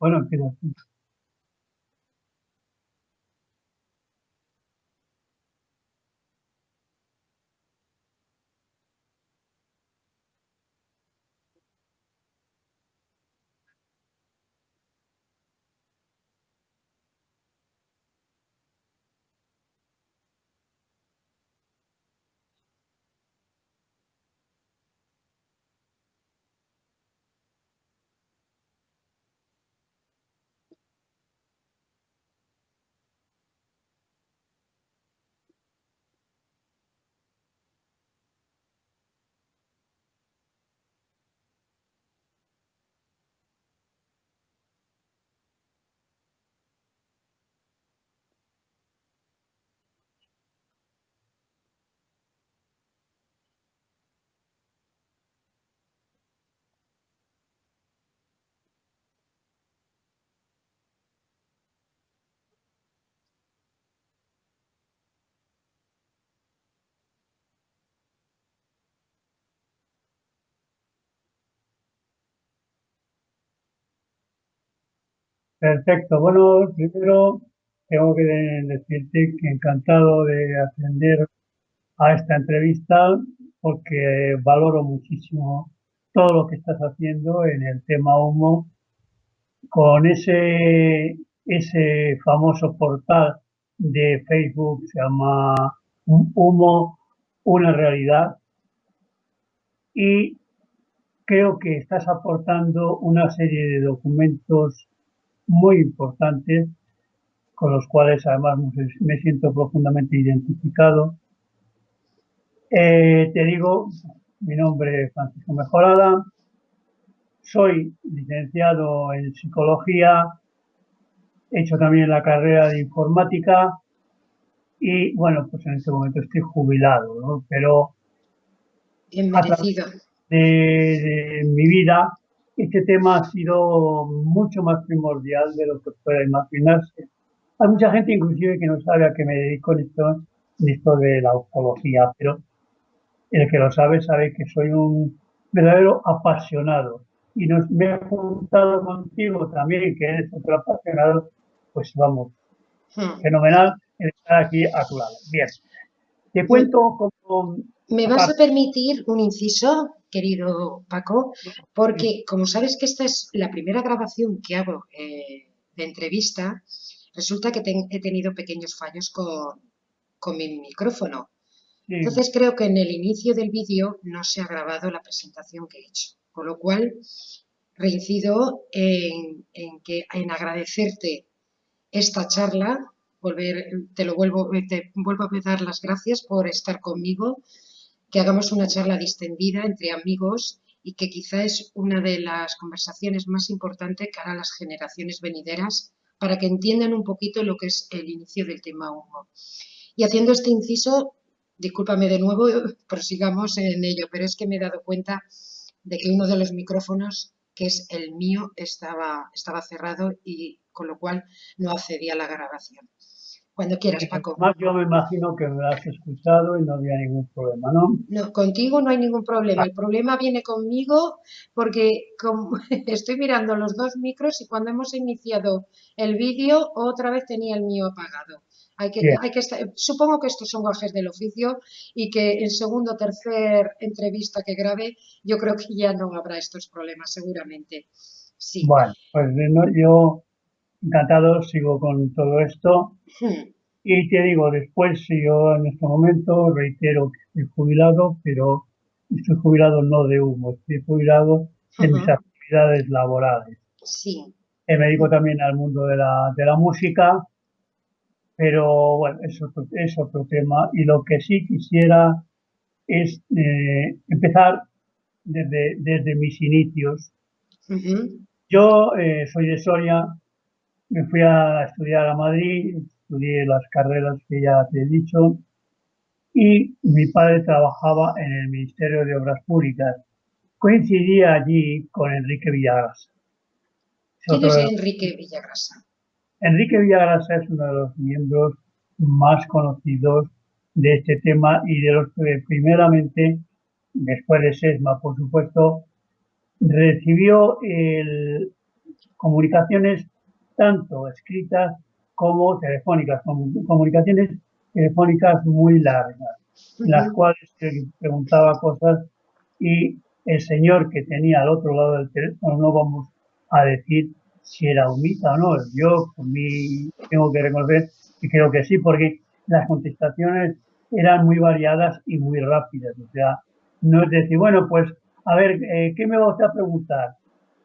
Bueno, empieza tú. Perfecto. Bueno, primero tengo que decirte que encantado de atender a esta entrevista porque valoro muchísimo todo lo que estás haciendo en el tema humo con ese famoso portal de Facebook, se llama Humo, una realidad, y creo que estás aportando una serie de documentos muy importantes con los cuales además me siento profundamente identificado. Te digo, mi nombre es Francisco Mejorada, soy licenciado en psicología, he hecho también la carrera de informática y bueno, pues en este momento estoy jubilado, ¿no? Pero Bien a través merecido. de mi vida este tema ha sido mucho más primordial de lo que pueda imaginarse. Hay mucha gente inclusive que no sabe a qué me dedico en esto de la ufología, pero el que lo sabe sabe que soy un verdadero apasionado. Y me he juntado contigo también, que eres otro apasionado, pues vamos, Hmm. fenomenal el estar aquí a tu lado. Bien, te ¿Me, cuento como, me vas a aparte, permitir un inciso, querido Paco? Porque como sabes que esta es la primera grabación que hago de entrevista, resulta que he tenido pequeños fallos con mi micrófono. sí, Entonces creo que en el inicio del vídeo no se ha grabado la presentación que he hecho. Con lo cual reincido en agradecerte esta charla, te vuelvo a dar las gracias por estar conmigo, que hagamos una charla distendida entre amigos y que quizá es una de las conversaciones más importantes que harán las generaciones venideras para que entiendan un poquito lo que es el inicio del tema humo. Y haciendo este inciso, discúlpame de nuevo, prosigamos en ello, pero es que me he dado cuenta de que uno de los micrófonos, que es el mío, estaba cerrado y con lo cual no accedía a la grabación. Cuando quieras, Paco. además yo me imagino que me has escuchado y no había ningún problema, ¿no? No, contigo no hay ningún problema. Ah, El problema viene conmigo porque estoy mirando los dos micros y cuando hemos iniciado el vídeo otra vez tenía el mío apagado. bien, Supongo que estos son gajes del oficio y que en segundo o tercer entrevista que grabe yo creo que ya no habrá estos problemas, seguramente. Sí. bueno, pues yo encantado sigo con todo esto. Hmm. Y te digo, después, si yo en este momento reitero que estoy jubilado, pero estoy jubilado no de humo, estoy jubilado de mis Ujú. actividades laborales. Sí. Me dedico también al mundo de la música, pero bueno, es otro tema. Y lo que sí quisiera es empezar desde mis inicios. Ujú. Yo soy de Soria, me fui a estudiar a Madrid, estudié las carreras que ya te he dicho, y mi padre trabajaba en el Ministerio de Obras Públicas. Coincidía allí con Enrique Villagrasa. Es ¿Quién otro es de Enrique Villagrasa? Enrique Villagrasa es uno de los miembros más conocidos de este tema y de los que primeramente, después de SESMA, por supuesto, recibió comunicaciones tanto escritas como telefónicas, comunicaciones telefónicas muy largas, en las cuales se preguntaba cosas y el señor que tenía al otro lado del teléfono, no vamos a decir si era humita o no. Yo, por mí, tengo que reconocer que creo que sí, porque las contestaciones eran muy variadas y muy rápidas. O sea, no es decir, bueno, pues, a ver, ¿qué me vas a preguntar?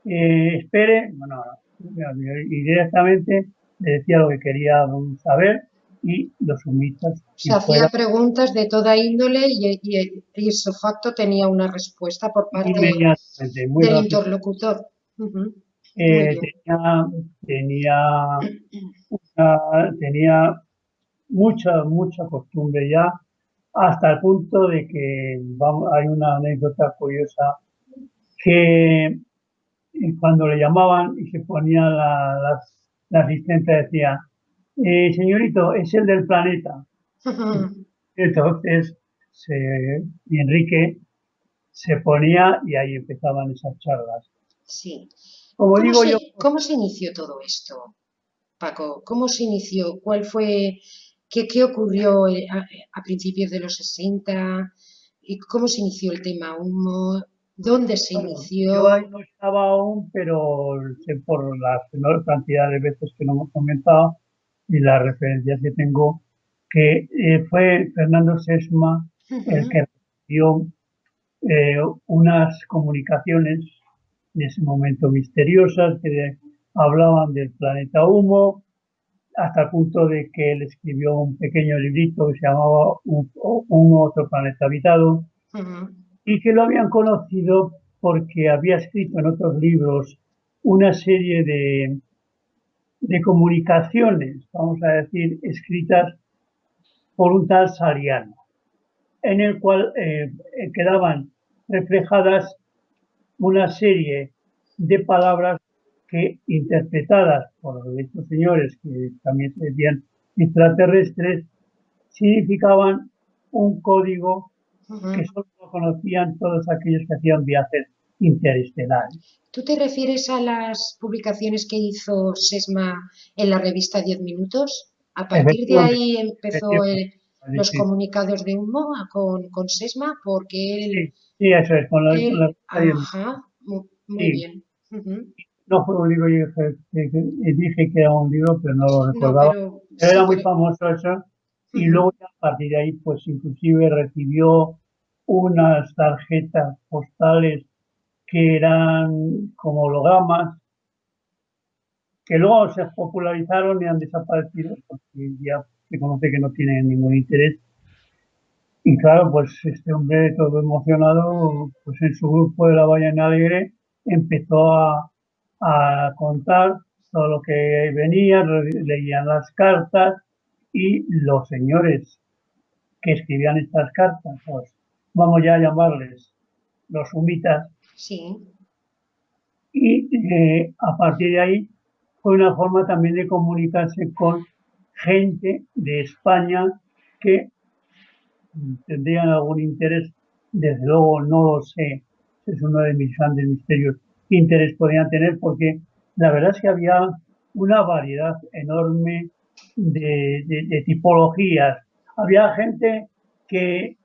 Espere, no, y directamente le decía lo que quería saber y los humitas, Se si hacía fuera preguntas de toda índole y ese facto tenía una respuesta por parte inmediatamente, muy del rápido. interlocutor. Muy bien. Tenía, tenía, tenía mucha costumbre ya, hasta el punto de que hay una anécdota curiosa que cuando le llamaban y se ponía la asistente decía, señorito, es el del planeta. Entonces, Enrique se ponía y ahí empezaban esas charlas. Sí. Como digo yo, ¿Cómo se inició todo esto, Paco? ¿Cómo se inició? ¿Cuál fue, qué ocurrió a principios de los 60? ¿Y cómo se inició el tema humo? ¿Dónde se bueno, yo ahí inició? no estaba aún, pero sé por la enorme cantidad de veces que lo hemos comentado y las referencias que tengo, que fue Fernando Sesma el que recibió unas comunicaciones en ese momento misteriosas que hablaban del planeta Humo, hasta el punto de que él escribió un pequeño librito que se llamaba Un otro planeta habitado, y que lo habían conocido porque había escrito en otros libros una serie de comunicaciones, vamos a decir, escritas por un tal Sariano, en el cual quedaban reflejadas una serie de palabras que, interpretadas por estos señores, que también se decían extraterrestres, significaban un código que solo lo conocían todos aquellos que hacían viajes interestelares. ¿Tú te refieres a las publicaciones que hizo Sesma en la revista 10 Minutos? A partir de Efectivamente, ahí empezó efectivamente. los comunicados de humo con Sesma, porque Sí, sí, eso es, ajá, muy sí, bien. no fue un libro, yo dije que era un libro, pero no lo No, recordaba. pero Pero sí, era muy famoso eso, y luego ya a partir de ahí, pues inclusive recibió unas tarjetas postales que eran como hologramas, que luego se popularizaron y han desaparecido, porque ya se conoce que no tienen ningún interés. Y claro, pues este hombre todo emocionado, pues en su grupo de la Ballena Alegre empezó a contar todo lo que venía, leían las cartas y los señores que escribían estas cartas, pues vamos ya a llamarles los humitas, sí. y a partir de ahí fue una forma también de comunicarse con gente de España que tendrían algún interés, desde luego no lo sé, es uno de mis grandes misterios, qué interés podrían tener, porque la verdad es que había una variedad enorme de tipologías. Había gente que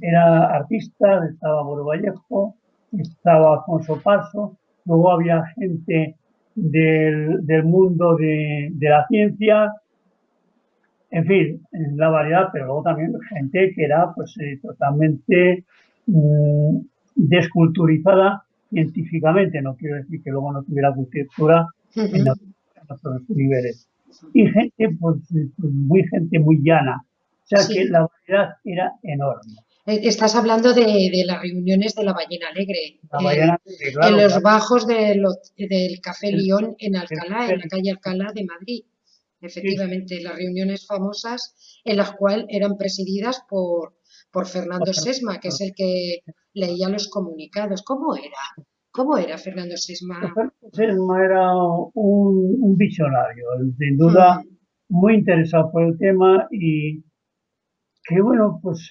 era artista, estaba Boro Vallejo, estaba Alfonso Paso, luego había gente del mundo de la ciencia, en fin, la variedad, pero luego también gente que era pues totalmente mm, desculturizada científicamente, no quiero decir que luego no tuviera cultura en otros niveles. Y gente, pues gente muy llana, o sea que Sí. la variedad era enorme. Estás hablando de las reuniones de la Ballena Alegre, La variedad, en claro, los claro, bajos del Café el, León en el, Alcalá, en la el, calle Alcalá de Madrid. sí, sí, Efectivamente, las reuniones famosas en las cuales eran presididas por Fernando Sesma, que es el que leía los comunicados. ¿Cómo era? ¿Cómo era Fernando Sesma? Selma era un visionario, sin duda Mm, muy interesado por el tema y que, bueno, pues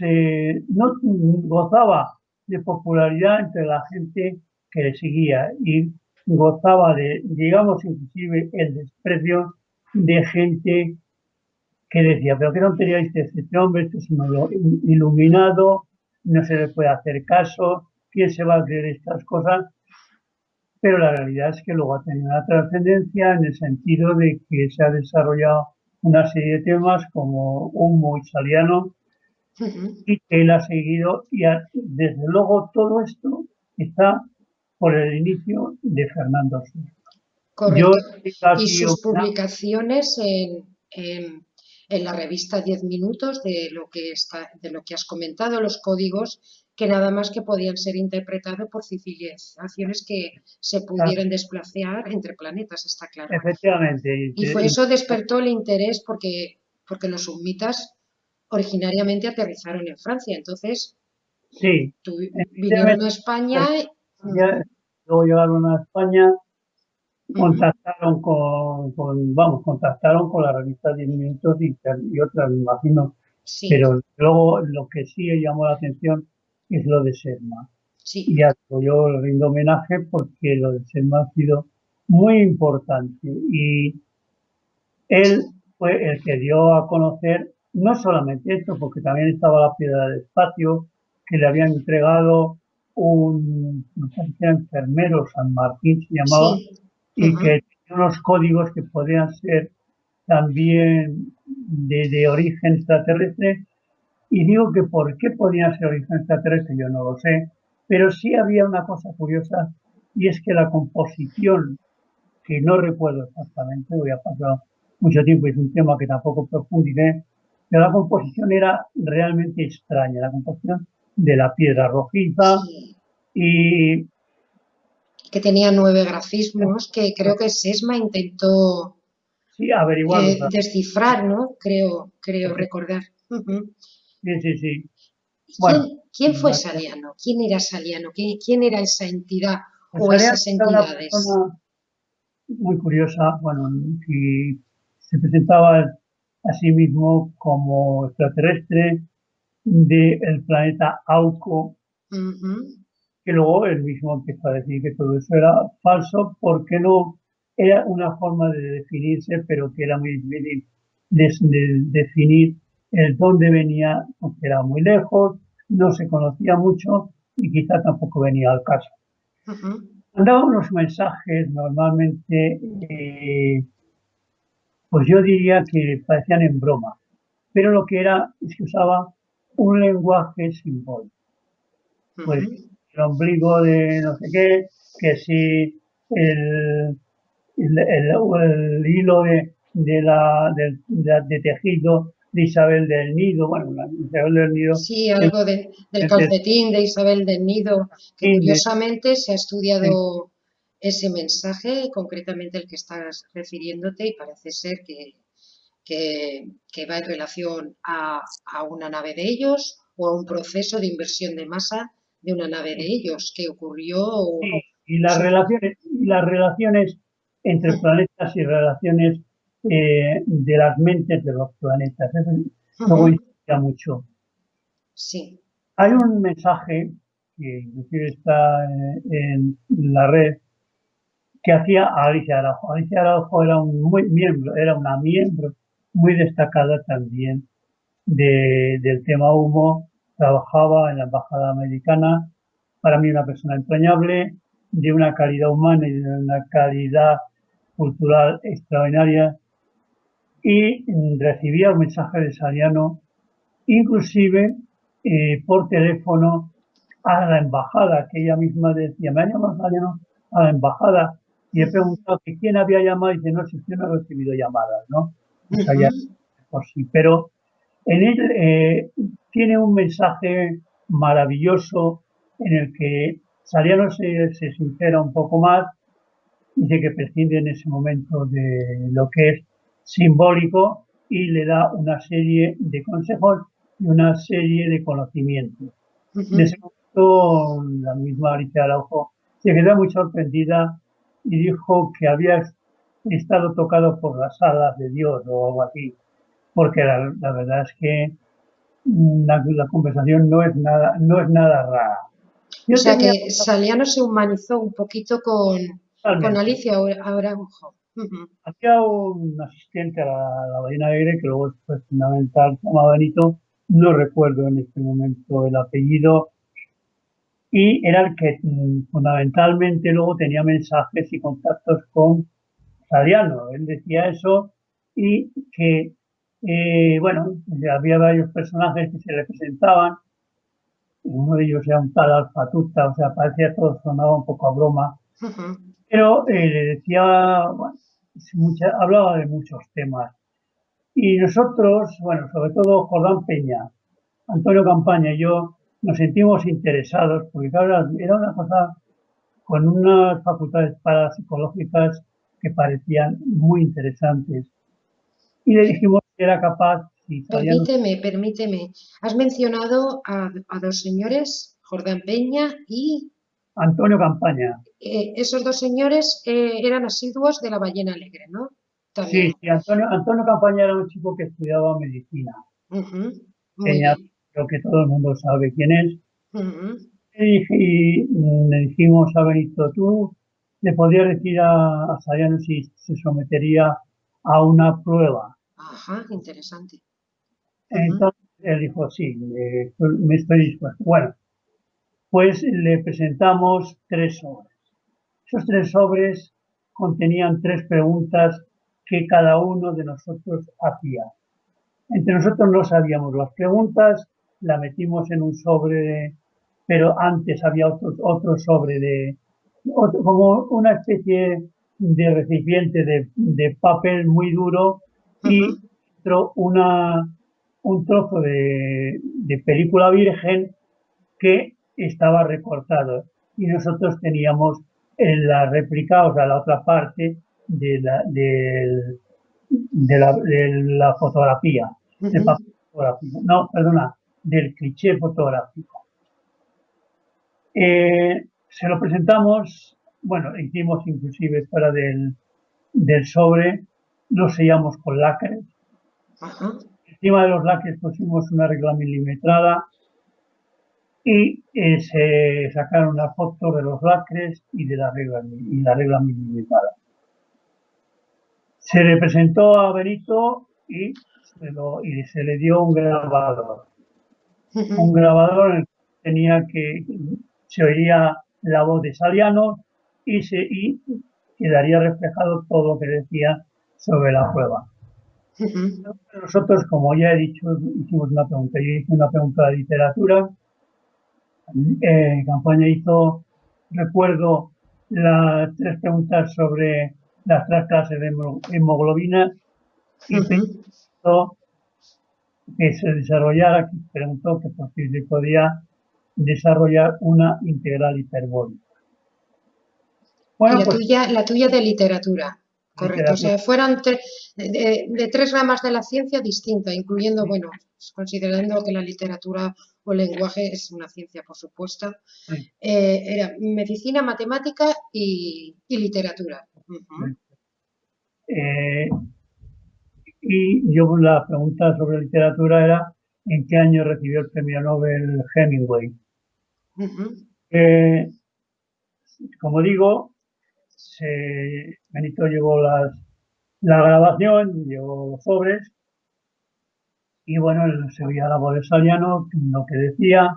no gozaba de popularidad entre la gente que le seguía. Y gozaba de, digamos, inclusive el desprecio de gente que decía, pero qué tontería dice este hombre, este es un iluminado, no se le puede hacer caso, ¿quién se va a creer estas cosas? Pero la realidad es que luego ha tenido una trascendencia en el sentido de que se ha desarrollado una serie de temas como Humo y Saliano, Ujú. y que él ha seguido, y desde luego todo esto está por el inicio de Fernando Sosa. Yo Correcto. he Y aquí sus publicaciones en la revista 10 minutos de lo que has comentado, los códigos que nada más que podían ser interpretados por civilizaciones que se pudieran desplazar entre planetas, está claro. efectivamente, Y eso despertó el interés porque los humitas originariamente aterrizaron en Francia, entonces sí, vinieron a efectivamente, España. ya, luego llegaron a España, Ujú, contactaron con la revista 10 Minutos y otras, me imagino, sí, pero luego lo que sí llamó la atención es lo de Selma. sí. Y a eso yo le rindo homenaje porque lo de Selma ha sido muy importante y él fue el que dio a conocer no solamente esto, porque también estaba la piedra del espacio, que le habían entregado no sé si era enfermero, San Martín se llamaba, Sí, y ujú, que tenía unos códigos que podían ser también de origen extraterrestre. Y digo que por qué podían ser origen extraterrestre, yo no lo sé, pero sí había una cosa curiosa, y es que la composición, que no recuerdo exactamente, voy a pasar mucho tiempo y es un tema que tampoco profundicé, pero la composición era realmente extraña, la composición de la piedra rojiza sí. y Que tenía 9 grafismos que creo que Sesma intentó sí, averiguarlo. descifrar, ¿no? Creo recordar. Ujú. Sí, sí, sí. ¿Quién, Bueno, quién fue Saliano? ¿Quién era Saliano? ¿Quién era esa entidad pues o Arias esas era una entidades? persona muy curiosa, bueno, que se presentaba a sí mismo como extraterrestre del planeta Auco, Ujú, que luego él mismo empezó a decir que todo eso era falso porque no era una forma de definirse, pero que era muy difícil de definir el dónde venía, porque era muy lejos, no se conocía mucho y quizá tampoco venía al caso. ujú. Mandaba unos mensajes normalmente, pues yo diría que parecían en broma, pero lo que era es que usaba un lenguaje simbólico. Pues Ujú. el ombligo de no sé qué, que si el, el hilo de tejido de Isabel del Nido, bueno, Isabel del Nido, Sí, el, algo del el calcetín de Isabel del Nido, que tejín curiosamente se ha de- estudiado ese mensaje, concretamente el que estás refiriéndote, y parece ser que va en relación a una nave de ellos o a un proceso de inversión de masa de una nave de ellos que ocurrió. y supo- las relaciones entre planetas y relaciones de las mentes de los planetas. Eso luego Ujú, insistía mucho. sí. Hay un mensaje que inclusive está en la red que hacía a Alicia Araujo. Alicia Araujo era era una miembro muy destacada también del tema humo, trabajaba en la embajada americana, para mí una persona entrañable, de una calidad humana y de una calidad cultural extraordinaria, y recibía un mensaje de Sariano, inclusive por teléfono a la embajada, que ella misma decía, me ha llamado Sariano a la embajada, y he Ujú, preguntado que quién había llamado, y dice, no, si usted no ha recibido llamadas, ¿no? O sea, ya ujú, por sí, pero en él tiene un mensaje maravilloso en el que Saliano se sincera un poco más, dice que prescinde en ese momento de lo que es simbólico y le da una serie de consejos y una serie de conocimientos. En ese ujú. momento, la misma Alicia Araujo se quedó muy sorprendida y dijo que había estado tocado por las alas de Dios o algo así, porque la verdad es que la conversación no es nada rara. O Yo sea que tenía, Saliano se humanizó un poquito con, Con Totalmente. Alicia Araujo. Ujú, Había un asistente a la Ballena Alegre que luego fue fundamental, se llamaba Benito, no recuerdo en este momento el apellido, y era el que fundamentalmente luego tenía mensajes y contactos con Saliano. Él decía eso y que, bueno, había varios personajes que se representaban, uno de ellos era un tal Alfatuta, o sea, parecía todo, sonaba un poco a broma, ujú. pero le decía, bueno, hablaba de muchos temas. Y nosotros, bueno, sobre todo Jordán Peña, Antonio Campaña y yo, nos sentimos interesados, porque claro, era una cosa con unas facultades parapsicológicas que parecían muy interesantes. Y le dijimos que era capaz, si sabían Permíteme. Has mencionado a dos señores, Jordán Peña y Antonio Campaña. esos dos señores eran asiduos de la Ballena Alegre, ¿no? Sí, También. sí, Antonio Campaña era un chico que estudiaba medicina. Ujú, muy Peña, bien. creo que todo el mundo sabe quién es. Ujú. Y le dijimos a Benito, tú le podías decir a Sayano si se sometería a una prueba. Ajá, interesante. Ujú, Entonces él dijo, sí, me estoy dispuesto. Bueno, pues le presentamos 3 sobres. Esos 3 sobres contenían 3 preguntas que cada uno de nosotros hacía. Entre nosotros no sabíamos las preguntas, la metimos en un sobre, pero antes había otro sobre como una especie de recipiente de papel muy duro ujú, y dentro un trozo de película virgen que estaba recortado. Y nosotros teníamos en la réplica, o sea, la otra parte de la fotografía, del ujú. papel fotográfico. No, perdona, del cliché fotográfico. Se lo presentamos, bueno, hicimos inclusive fuera del sobre, lo sellamos con lacres. Ajá. Encima de los lacres pusimos una regla milimetrada y se sacaron las fotos de los lacres y la regla milimetrada. Se le presentó a Benito y se le dio un grabador. Un Ujú, grabador en el que se oiría la voz de Saliano y quedaría reflejado todo lo que decía sobre la prueba. ujú. Nosotros, como ya he dicho, hicimos una pregunta. Yo hice una pregunta de literatura. Campaña hizo, recuerdo, las 3 preguntas sobre las 3 clases de hemoglobina y Ujú. pensó que se desarrollara, que preguntó que por si se podía desarrollar una integral hiperbólica. Y Bueno, pues la tuya de literatura, correcto. O literatura. sea, fueron de tres ramas de la ciencia distinta, incluyendo, bueno, considerando que la literatura o el lenguaje es una ciencia, por supuesto, Sí, era medicina, matemática y literatura. Ujú, eh, y yo la pregunta sobre literatura era ¿en qué año recibió el premio Nobel Hemingway? ujú, Eh, Como digo, Benito llevó la grabación, llevó los sobres y bueno, él se oía la voz de Saliano, lo que decía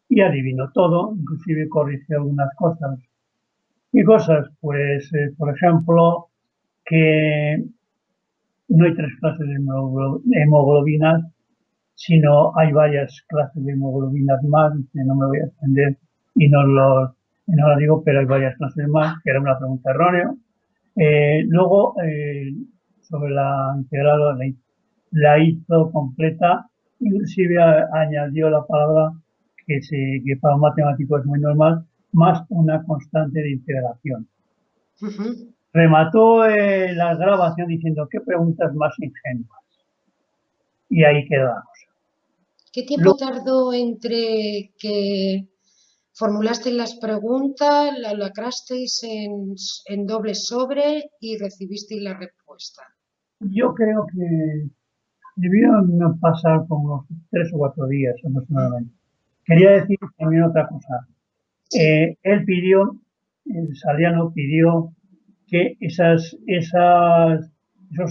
y adivinó todo, inclusive corrigió algunas cosas. ¿Qué cosas? Pues, por ejemplo, que no hay 3 clases de hemoglobinas, sino hay varias clases de hemoglobinas más, que no me voy a extender y no lo digo, pero hay varias clases más, que era una pregunta errónea. Luego, sobre la integral, la hizo completa, inclusive añadió la palabra que para un matemático es muy normal, más una constante de integración. ujú. Remató la grabación diciendo qué preguntas más ingenuas. Y ahí quedamos. ¿Qué tiempo Luego, tardó entre que formulaste las preguntas, la lacrasteis en doble sobre y recibisteis la respuesta? yo creo que debieron pasar como unos 3 o 4 días Mm, aproximadamente. Quería ujú. decir también otra cosa. Sí. Él pidió, Saliano pidió que esos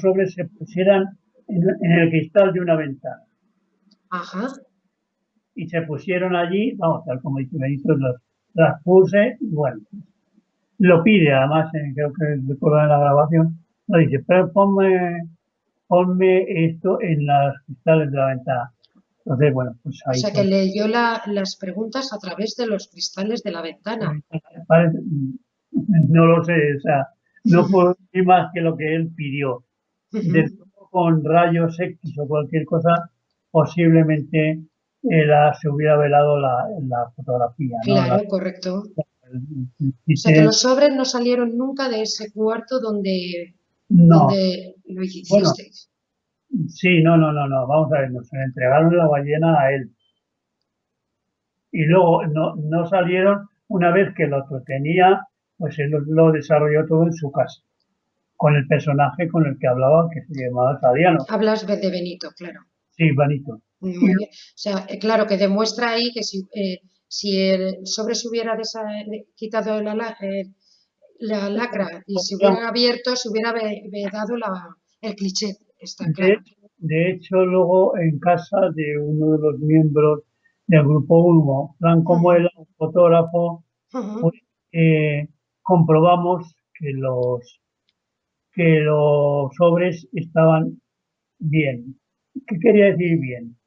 sobres se pusieran en el cristal de una ventana. Ajá. Y se pusieron allí, vamos, tal como dice Benito, las puse, y bueno, lo pide además, creo que recuerdo en la grabación, lo dice, pero ponme esto en los cristales de la ventana. Entonces, bueno, pues O ahí sea que todo. leyó las preguntas a través de los cristales de la ventana. No lo sé, o sea, no puedo decir más que lo que él pidió. De Ujú. con rayos X o cualquier cosa, posiblemente se hubiera velado la fotografía, ¿no? Claro, correcto. O sea que Dice, los sobres no salieron nunca de ese cuarto donde, no, donde lo bueno, hicisteis. sí, no, vamos a ver, nos entregaron la ballena a él y luego no salieron una vez que lo tenía, pues él lo desarrolló todo en su casa, con el personaje con el que hablaba, que se llamaba Sadiano, Hablas de Benito, claro. sí, Vanito. Y Muy bien. O sea, claro que demuestra ahí que si el sobre se hubiera quitado la lacra y se luego, hubiera abierto, se hubiera dado el cliché, está De, claro. de hecho, luego en casa de uno de los miembros del grupo Ulmo, Fran, como Ujú, él era un fotógrafo, ujú. pues comprobamos que los sobres estaban bien. ¿Qué quería decir bien?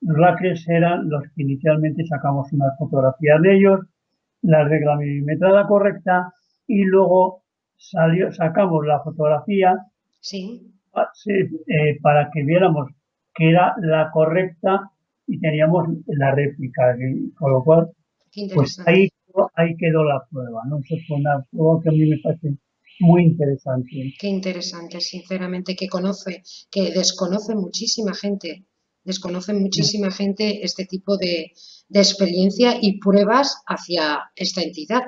Los lacres eran los que inicialmente sacamos una fotografía de ellos, la regla milimetrada correcta y luego sacamos la fotografía Sí, sí, para que viéramos que era la correcta y teníamos la réplica, con lo cual, qué pues interesante. ahí quedó la prueba, ¿no? Eso fue una prueba que a mí me parece muy interesante. Qué interesante, sinceramente, que desconoce muchísima gente este tipo de experiencia y pruebas hacia esta entidad.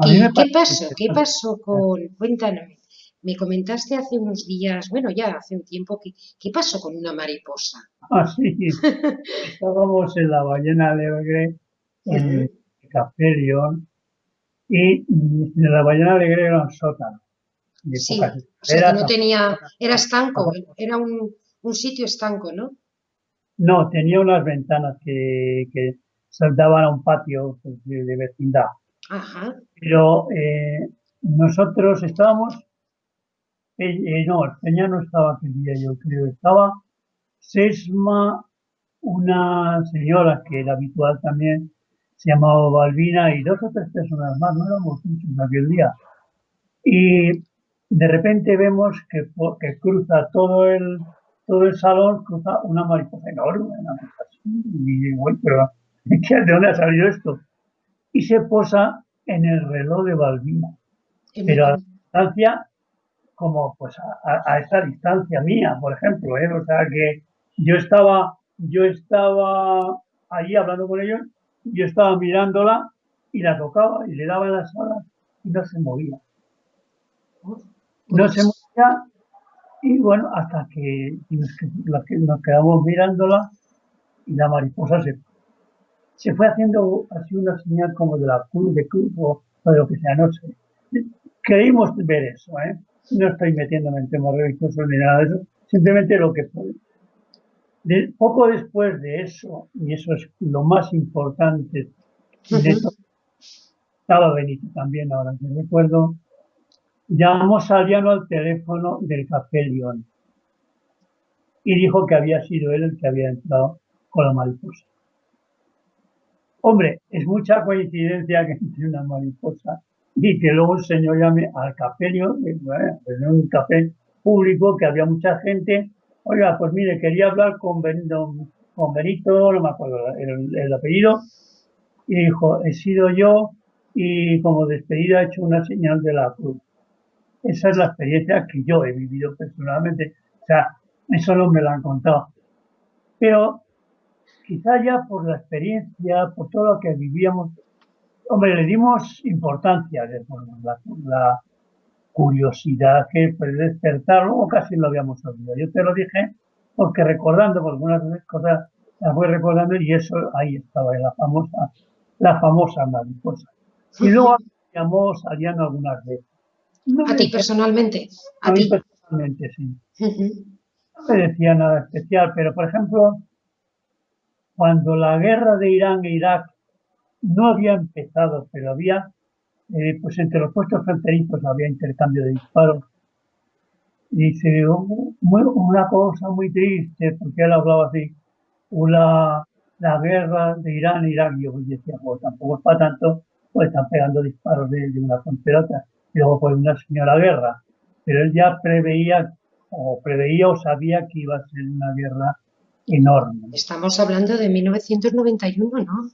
A mí me ¿Y qué parece pasó? ¿Qué interesante. pasó con, cuéntame, me comentaste hace unos días, bueno, ya hace un tiempo, ¿qué pasó con una mariposa? Así, estábamos en la ballena alegre en Ujú. Café León y de la ballena alegre era un sótano de pocas Sí, o sea que escaleras. no tenía, era estanco, Abajo. era un sitio estanco, ¿no? No, tenía unas ventanas que saltaban a un patio pues, de vecindad. Ajá, Pero nosotros estábamos, no, Peña no estaba aquel día, yo creo, estaba Sesma, una señora que era habitual también, se llamaba Balbina y dos o tres personas más, no éramos muchos aquel día. Y de repente vemos que cruza todo el salón, cruza una mariposa enorme, una cosa así, y digo, "Uy, pero ¿de dónde ha salido esto?". Y se posa en el reloj de Balbina, y me pero a la com- distancia, como pues a esa distancia mía, por ejemplo, ¿eh? O sea que yo estaba allí hablando con ellos, yo estaba mirándola y la tocaba y le daba en las alas y no se movía. oh, No se pues movía y bueno, hasta que nos quedamos mirándola y la mariposa se fue haciendo así una señal como de cruz o de lo que sea, no sé. Creímos ver eso, ¿eh? No estoy metiéndome en temas religiosos ni nada de eso, simplemente lo que fue. Poco después de eso, y eso es lo más importante de todo, ujú. estaba Benito también, ahora que recuerdo, llamamos a Ariano al teléfono del Café León y dijo que había sido él el que había entrado con la mariposa. Hombre, es mucha coincidencia que entre una mariposa y que luego el señor llame al Café León, bueno, pues en un café público que había mucha gente. Oiga, pues mire, quería hablar con Benito, no me acuerdo el apellido, y dijo, he sido yo y como despedida he hecho una señal de la cruz. Esa es la experiencia que yo he vivido personalmente. O sea, eso no me lo han contado. Pero quizá ya por la experiencia, por todo lo que vivíamos, hombre, le dimos importancia, por la curiosidad que puede despertar, luego casi lo habíamos olvidado. Yo te lo dije porque recordando, por algunas cosas las voy recordando y eso ahí estaba, la famosa mariposa. Y luego llamó Saliano algunas veces. No A me ti decía, personalmente, a a mí ti. personalmente sí. Ujú, No me decía nada especial, pero por ejemplo, cuando la guerra de Irán e Irak no había empezado, pero había, pues entre los puestos fronterizos había intercambio de disparos. Dice, una cosa muy triste, porque él hablaba así, una, la guerra de Irán e Irak. Y yo decía, pues tampoco es para tanto, pues están pegando disparos de una frontera a otra. Y luego, pues una señora guerra. Pero él ya preveía o sabía que iba a ser una guerra enorme. Estamos hablando de 1991, ¿no?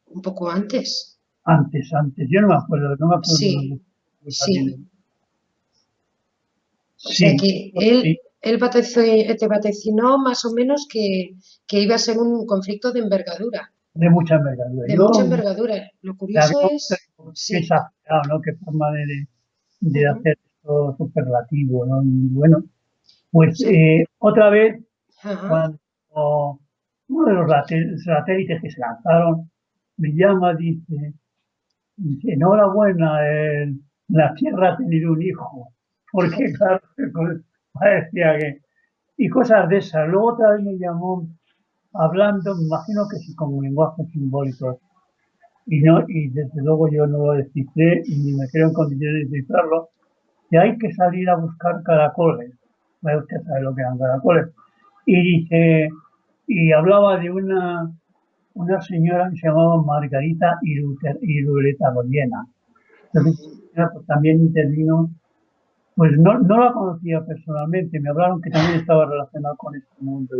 Un poco antes. Antes, yo no me acuerdo Sí, muy sí. fácil. O sea Sí, que pues sí, él te vaticinó más o menos que iba a ser un conflicto de envergadura, de mucha envergadura. de mucha Yo envergadura. Lo la curioso veo es, qué sí, exagerado, ¿no? Qué forma de ujú, hacer esto superlativo, ¿no? Y bueno, o pues sea, otra vez, ajá, cuando uno de los satélites que se lanzaron me llama, dice, enhorabuena, la Tierra ha tenido un hijo, porque fíjate. claro, pues, parecía que... Y cosas de esas. Luego otra vez me llamó hablando, me imagino que sí, con lenguaje simbólico. Y desde luego yo no lo descifré y ni me creo en condiciones de descifrarlo, que hay que salir a buscar caracoles. Bueno, usted sabe lo que eran caracoles. Y dice, y hablaba de una señora que se llamaba Margarita Irureta Goyena. Entonces, Ujú, pues, también intervino, pues no la conocía personalmente, me hablaron que también estaba relacionado con este mundo.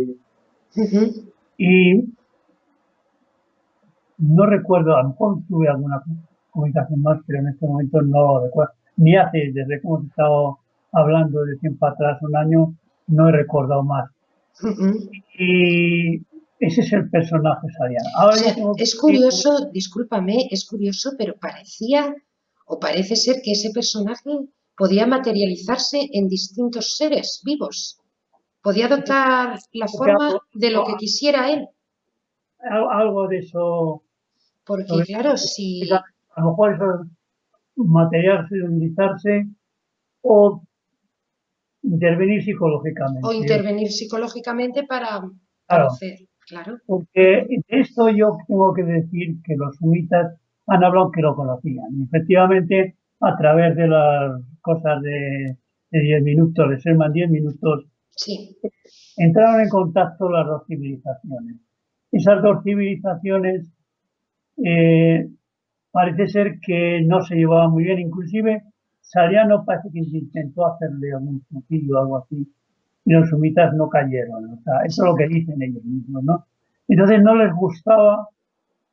ujú. Y no recuerdo, a lo mejor tuve alguna comunicación más, pero en este momento no lo recuerdo. Ni desde que hemos estado hablando de tiempo atrás, un año, no he recordado más. Ujú. Y ese es el personaje Sariano. O Ahora sea, yo tengo es que decir, curioso, discúlpame, es curioso, pero parecía o parece ser que ese personaje podía materializarse en distintos seres vivos. Podía adoptar la porque forma de lo que quisiera él. algo de eso, Porque, sobre, claro, si. a lo mejor eso materializarse o intervenir O psicológicamente. intervenir psicológicamente para Claro, conocer, claro. porque Ujú. de esto yo tengo que decir que los sumitas han hablado que lo conocían. Y efectivamente, a través de las cosas de 10 minutos, de Sermán 10 minutos, Sí. entraron en contacto las dos civilizaciones. Esas dos civilizaciones eh, parece ser que no se llevaban muy bien, inclusive Sariano parece que intentó hacerle algún truquillo o algo así, y los sumitas no cayeron. O sea, eso es lo que dicen ellos mismos, ¿no? Entonces no les gustaba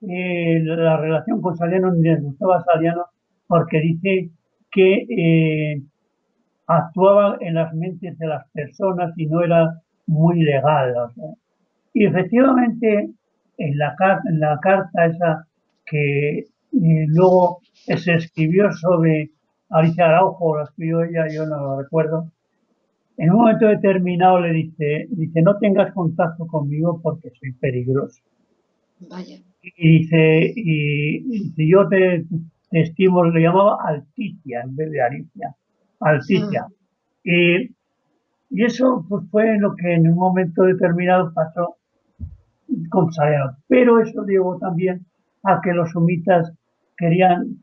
la relación con Saliano, ni les gustaba Saliano, porque dice que actuaba en las mentes de las personas y no era muy legal. O sea. Y efectivamente, en la carta esa que luego se escribió sobre Alicia Araujo, la escribió ella, yo no lo recuerdo, en un momento determinado le dice, no tengas contacto conmigo porque soy peligroso. Vaya. Y si yo te estimo, le llamaba Alticia en vez de Alicia, Ah, Alticia. Y, y eso pues, fue lo que en un momento determinado pasó con Sariano. Pero eso llevó también a que los sumitas querían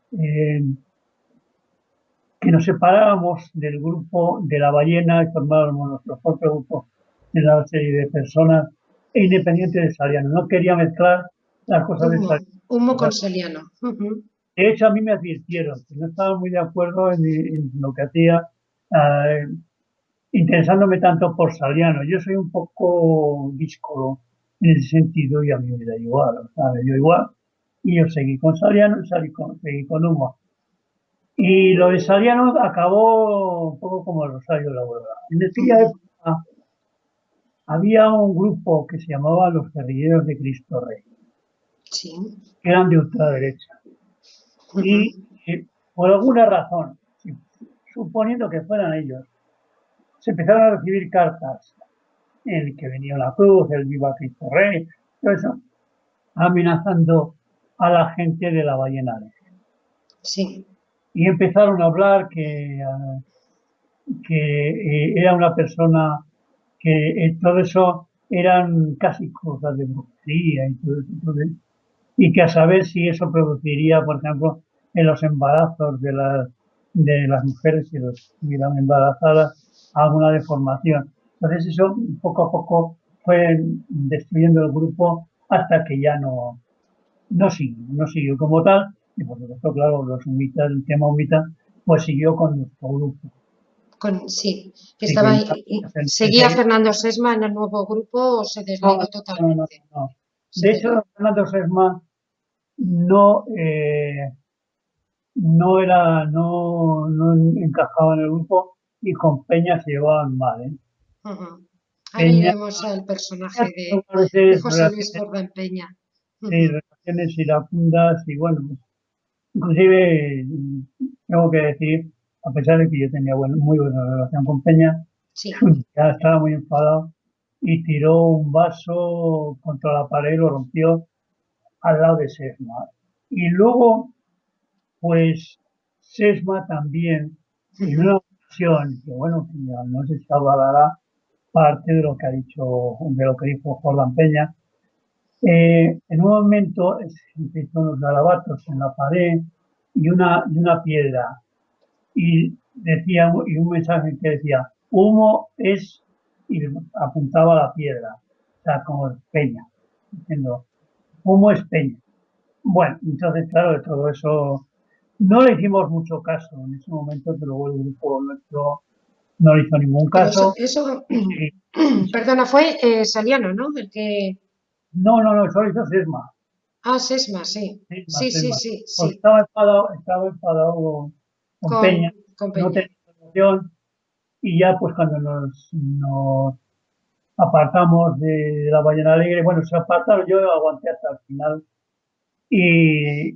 que nos separáramos del grupo de la ballena y formáramos nuestro propio grupo de la serie de personas e independiente de Sariano. No quería mezclar las cosas de humo, Sariano. humo con Saliano. Ujú. De hecho, a mí me advirtieron que no estaban muy de acuerdo en lo que hacía, eh, interesándome tanto por Saliano. Yo soy un poco díscolo en ese sentido y a mí me da igual, o sea, me dio igual. Y yo seguí con Saliano y seguí con Humo. Y lo de Saliano acabó un poco como el Rosario de la Aurora. En aquella Ujú. época había un grupo que se llamaba los Guerrilleros de Cristo Rey, Sí. que eran de ultraderecha. Y Ujú. por alguna razón, suponiendo que fueran ellos, se empezaron a recibir cartas en el que venía la cruz, el viva Cristo Rey, todo eso, amenazando a la gente de la ballena. Sí. y empezaron a hablar que era una persona que todo eso eran casi cosas de brujería y todo eso, y que a saber si eso produciría, por ejemplo, en los embarazos de las mujeres que los estuvieran embarazadas, alguna deformación. Entonces eso poco a poco fue destruyendo el grupo hasta que ya no siguió como tal, y por supuesto, claro, los humitas, el tema humita, pues siguió con nuestro grupo. Sí, que Sí, estaba que ahí. ya ¿Seguía Fernando Sesma en el nuevo grupo o se no, desligó no, no, totalmente? no. Se De desligó. hecho, Fernando Sesma no, no encajaba en el grupo y con Peña se llevaban mal, ¿eh? Ujú. Ahora Peña iremos al tenía personaje a de veces José Luis Jordán Peña. Ujú. relaciones iracundas y bueno, pues, inclusive tengo que decir, a pesar de que yo tenía muy buena relación con Peña, Sí. ya estaba muy enfadado y tiró un vaso contra la pared y lo rompió al lado de Sesma. Y luego, pues, Sesma también, en Ujú. una ocasión, que bueno, que ya no sé si avalará parte de lo que ha dicho, de lo que dijo Jordan Peña, en un momento se hizo unos garabatos en la pared y una piedra, y decía, y un mensaje que decía, humo es, y apuntaba a la piedra, o sea, como Peña, diciendo, humo es Peña. Bueno, entonces, claro, de todo eso no le hicimos mucho caso en ese momento, pero luego el grupo nuestro no le hizo ningún Pero caso. eso, Y, perdona, fue Saliano, ¿no? El que. no, solo hizo Sesma, Ah, Sesma, sí. Sesma, Sí, sí, Sesma. sí, Porque sí. estaba enfadado con Con, Peña, con no Peña. tenía relación, y ya pues cuando nos apartamos de la Ballena Alegre, bueno, se apartaron, yo aguanté hasta el final, y,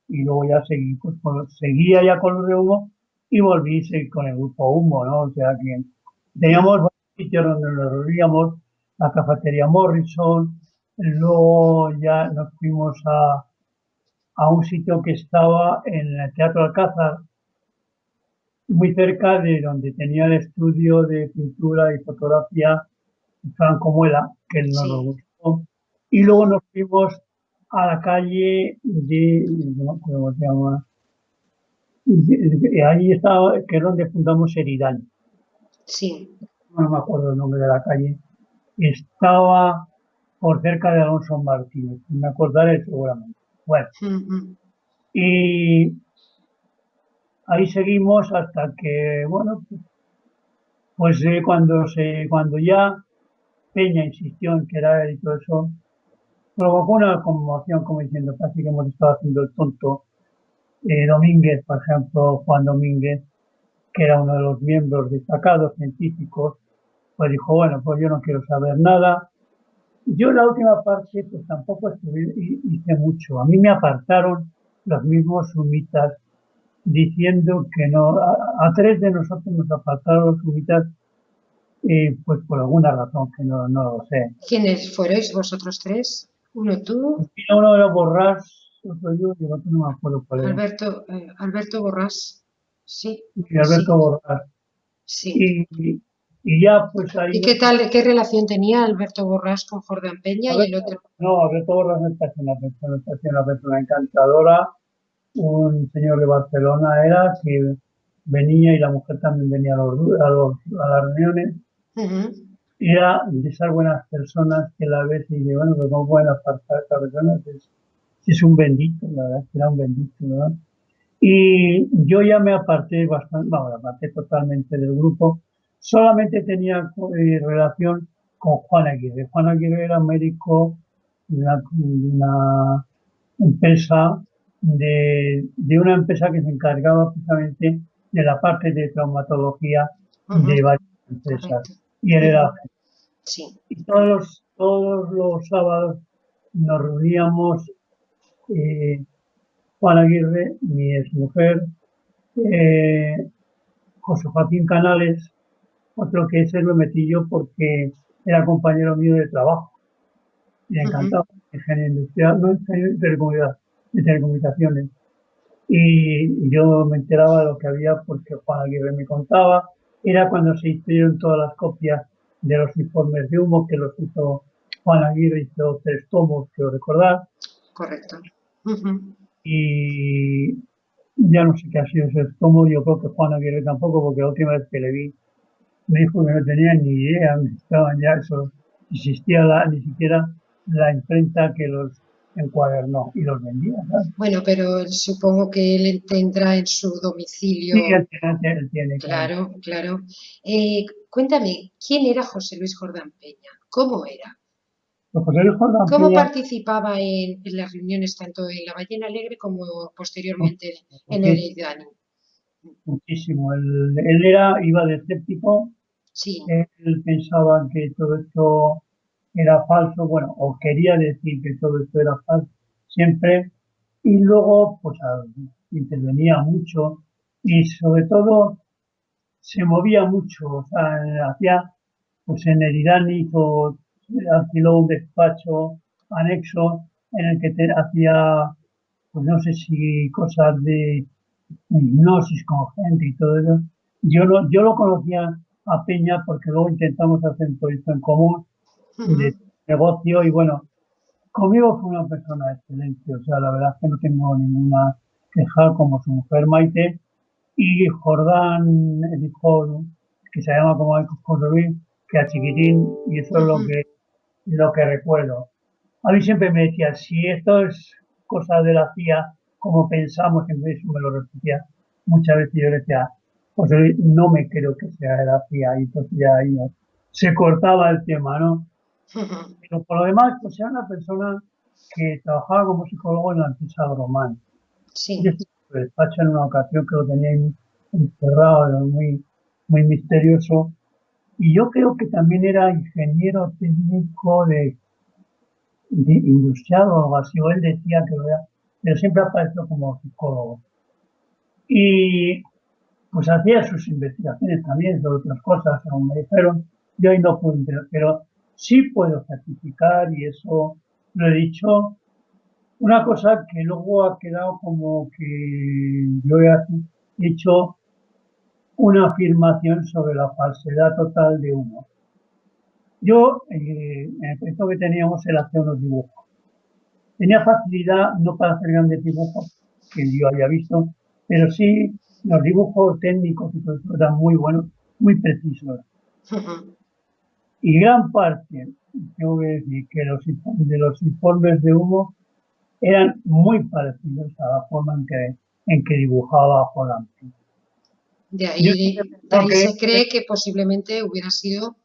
y luego ya seguí, pues, seguía ya con los de Humo y volví a seguir con el grupo Humo, ¿no? O sea que teníamos Ujú. varios sitios donde nos reuníamos, la cafetería Morrison, luego ya nos fuimos a un sitio que estaba en el Teatro Alcázar, muy cerca de donde tenía el estudio de pintura y fotografía Franco Muela, que nos Sí. gustó, y luego Ujú. nos fuimos a la calle no me acuerdo cómo se llama, ahí estaba, que es donde fundamos Eridani, Sí. no me acuerdo el nombre de la calle, estaba por cerca de Alonso Martínez, me acordaré seguramente. Bueno, Ujú. y ahí seguimos hasta que, bueno, pues cuando ya Peña insistió en que era él y todo eso, provocó una conmoción como diciendo casi que hemos estado haciendo el tonto. Domínguez, por ejemplo, Juan Domínguez, que era uno de los miembros destacados científicos, pues dijo, bueno, pues yo no quiero saber nada. Yo en la última parte, pues tampoco hice mucho. A mí me apartaron los mismos sumitas diciendo que no, a tres de nosotros nos apartaron los sumitas, pues por alguna razón que no lo sé. ¿Quiénes fuerais vosotros tres? Uno tú, Y uno era Borrás, otro yo y el otro no me acuerdo cuál era. Alberto Borrás. Sí, Y sí, Alberto Borrás. sí. Y, y ya pues ¿Y ahí qué tal, qué relación tenía Alberto Borrás con Jordán Peña y el otro? No, Alberto Borras me pareció una persona encantadora, un señor de Barcelona era que venía y la mujer también venía a las reuniones. Ujú. Era de esas buenas personas que la ves y dices, bueno, pues no pueden apartar a esta persona, es un bendito, la verdad, que era un bendito, ¿verdad? Y yo ya me aparté bastante, bueno, me aparté totalmente del grupo. Solamente tenía relación con Juan Aguirre. Juan Aguirre era médico de una empresa, de una empresa que se encargaba precisamente de la parte de traumatología Ujú. de varias empresas. Correcto. Y él Ujú. era, Sí. y todos los sábados nos reuníamos, eh, Juan Aguirre, mi exmujer, eh, José Joaquín Canales, otro que ese lo metí yo porque era compañero mío de trabajo y le Ujú. encantaba, ingeniero industrial, no ingeniero de telecomunicaciones. y yo me enteraba de lo que había porque Juan Aguirre me contaba. Era cuando se hicieron todas las copias de los informes de humo, que los hizo Juan Aguirre, hizo 3 tomos, quiero recordar, correcto. Ujú. y ya no sé qué ha sido ese tomo, yo creo que Juan Aguirre tampoco, porque la última vez que le vi me dijo que no tenía ni idea dónde estaban ya esos, existía ni siquiera la imprenta que los encuadernó y los vendía, ¿sabes? Bueno, pero supongo que él tendrá en su Sí, domicilio. él tiene, claro. Claro, claro. Cuéntame, ¿quién era José Luis Jordán Peña? ¿Cómo era? Pues José Luis Jordán ¿Cómo Peña, participaba en las reuniones tanto en La Ballena Alegre como posteriormente en el muchísimo, Idani? muchísimo. Él iba de escéptico, Sí. él pensaba que todo esto era falso, bueno, o quería decir que todo esto era falso siempre, y luego pues intervenía mucho y sobre todo se movía mucho, o sea, hacía, pues en el Irán alquiló un despacho anexo en el que hacía, pues no sé si cosas de hipnosis con gente y todo eso. Yo lo conocía a Peña porque luego intentamos hacer un proyecto en común de Ujú. negocio y bueno, conmigo fue una persona excelente, o sea, la verdad es que no tengo ninguna queja como su mujer Maite y Jordán, el hijo que se llama como el José Luis, que a chiquitín y eso es Ujú. lo que recuerdo. A mí siempre me decía, si esto es cosa de la CIA, como pensamos, en eso me lo repetía muchas veces, yo le decía, José Luis, no me creo que sea de la CIA, y entonces ya ahí se cortaba el tema, ¿no? Ujú. Pero por lo demás, pues era una persona que trabajaba como psicólogo en la empresa Román. Yo Sí. estuve en el despacho en una ocasión que lo tenía ahí encerrado, era muy misterioso. Y yo creo que también era ingeniero técnico de industrial o algo así, o él decía que lo era, pero siempre apareció como psicólogo. Y pues hacía sus investigaciones también sobre otras cosas, según me dijeron. Yo ahí no puedo entender, pero sí puedo certificar, y eso lo he dicho. Una cosa que luego ha quedado como que yo he hecho una afirmación sobre la falsedad total de humo. Yo, en el proyecto que teníamos, él hacía unos dibujos. Tenía facilidad no para hacer grandes dibujos que yo había visto, pero sí los dibujos técnicos y todo eso eran muy buenos, muy precisos. Ujú. Y gran parte, tengo que decir, que de los informes de humo eran muy parecidos a la forma en que dibujaba Holland. Yo siempre he De pensado ahí que se cree que posiblemente hubiera sido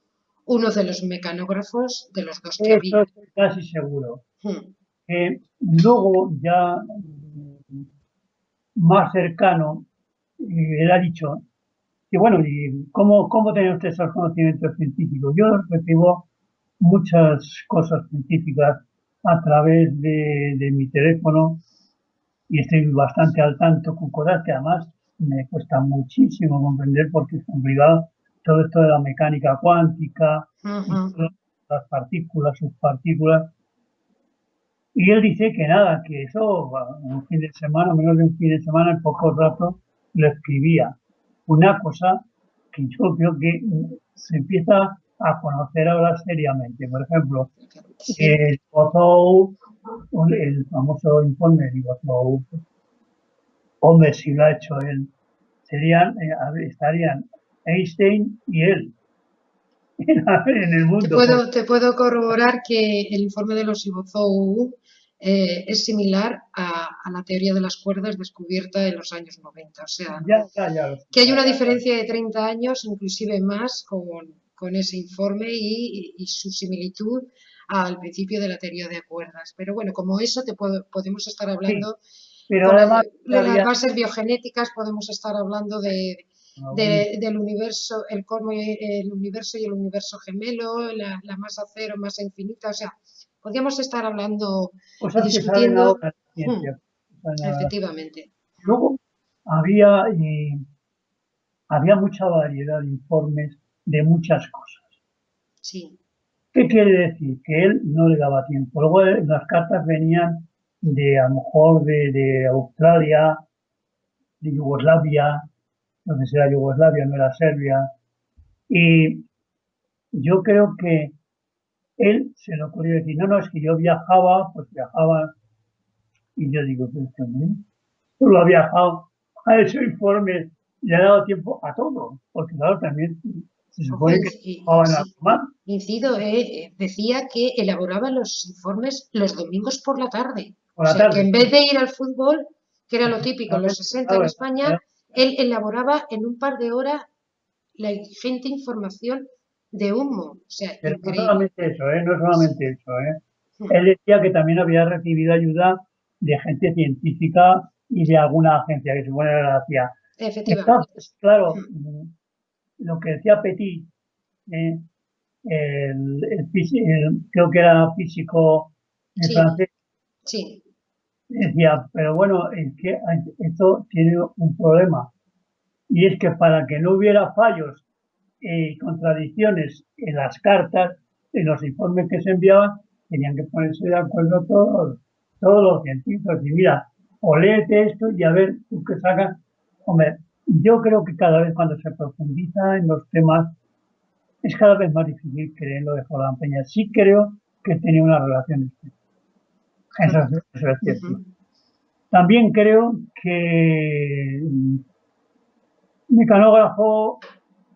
uno de los mecanógrafos de los dos que esto había. estoy casi seguro. Mm. Luego, ya más cercano, él ha dicho que, bueno, ¿y cómo tiene usted esos conocimientos científicos? Yo recibo muchas cosas científicas a través de mi teléfono y estoy bastante al tanto con cosas que además me cuesta muchísimo comprender porque es complicado todo esto de la mecánica cuántica y Ujú. todas las partículas, subpartículas. Y él dice que nada, que eso, un fin de semana, menos de un fin de semana, en poco rato, lo escribía. Una cosa que yo creo que se empieza a conocer ahora seriamente. Por ejemplo, Sí. el Bozou, el famoso informe de Bozou, hombre, si lo ha hecho él, estarían Einstein y él en el mundo. Te puedo corroborar que el informe de los Ibozou es similar a la teoría de las cuerdas descubierta en los años 90. O sea, Ya lo sé, que hay una diferencia de 30 años, inclusive más, con ese informe y su similitud al principio de la teoría de cuerdas. Pero bueno, como eso podemos estar sí, hablando pero con además las todavía, bases biogenéticas, podemos estar hablando del universo, el universo y el universo gemelo, la masa cero, masa infinita. O sea, podríamos estar hablando y cosas que salen discutiendo. ahora en la ciencia. Salen ahora. Efectivamente. Luego había, eh, había mucha variedad de informes de muchas cosas. Sí. ¿Qué quiere decir? Que él no le daba tiempo. Luego las cartas venían de a lo mejor de Australia de Yugoslavia, entonces era Yugoslavia, no era Serbia, y yo creo que él se le ocurrió decir, no, no, es que yo viajaba, pues viajaba, y yo digo, pero este hombre solo ha viajado, ha hecho informes y ha dado tiempo a todo, porque claro, también se Ojo, supone que trabajaban a sí, más incido, decía que elaboraba los informes los domingos por la tarde. por O la sea, que tarde. en vez de ir al fútbol, que era lo típico en los Efectivamente, 60 en claro, España, él elaboraba en un par de horas la ingente información de Humo. O sea, pero no increíble. solamente eso, ¿eh? No solamente eso, ¿eh? Mm, Él decía que también había recibido ayuda de gente científica y de alguna agencia que supone que la CIA. efectivamente. Entonces, claro, Mm, lo que decía Petit, ¿eh? Creo que era físico sí, francés, sí, decía, pero bueno, es que esto tiene un problema, y es que para que no hubiera fallos y contradicciones en las cartas, en los informes que se enviaban, tenían que ponerse de acuerdo todos los científicos. Y mira, o léete esto y a ver tú qué sacas. Hombre, yo creo que cada vez cuando se profundiza en los temas, es cada vez más difícil creer lo de Jordán Peña. Sí creo que tenía una relación estrecha. correcto. Eso es Ujú, cierto. También creo que mecanógrafo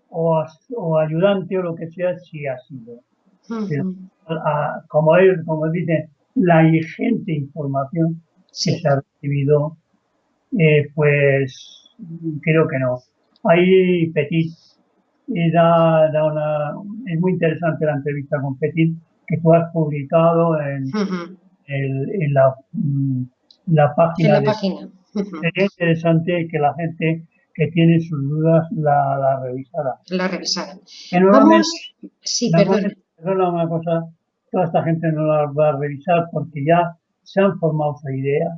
o ayudante o lo que sea, sí ha sido. Pero, ujú, como dicen, la ingente información que se sí, ha recibido, pues creo que no. Ahí Petit es muy interesante la entrevista con Petit que tú has publicado ujú, en la en página la de. página. Ujú, Sería interesante que la gente que tiene sus dudas la revisara. la revisaron. Que Vamos, normalmente, sí, perdón. normalmente, perdona una cosa, toda esta gente no la va a revisar porque ya se han formado su idea.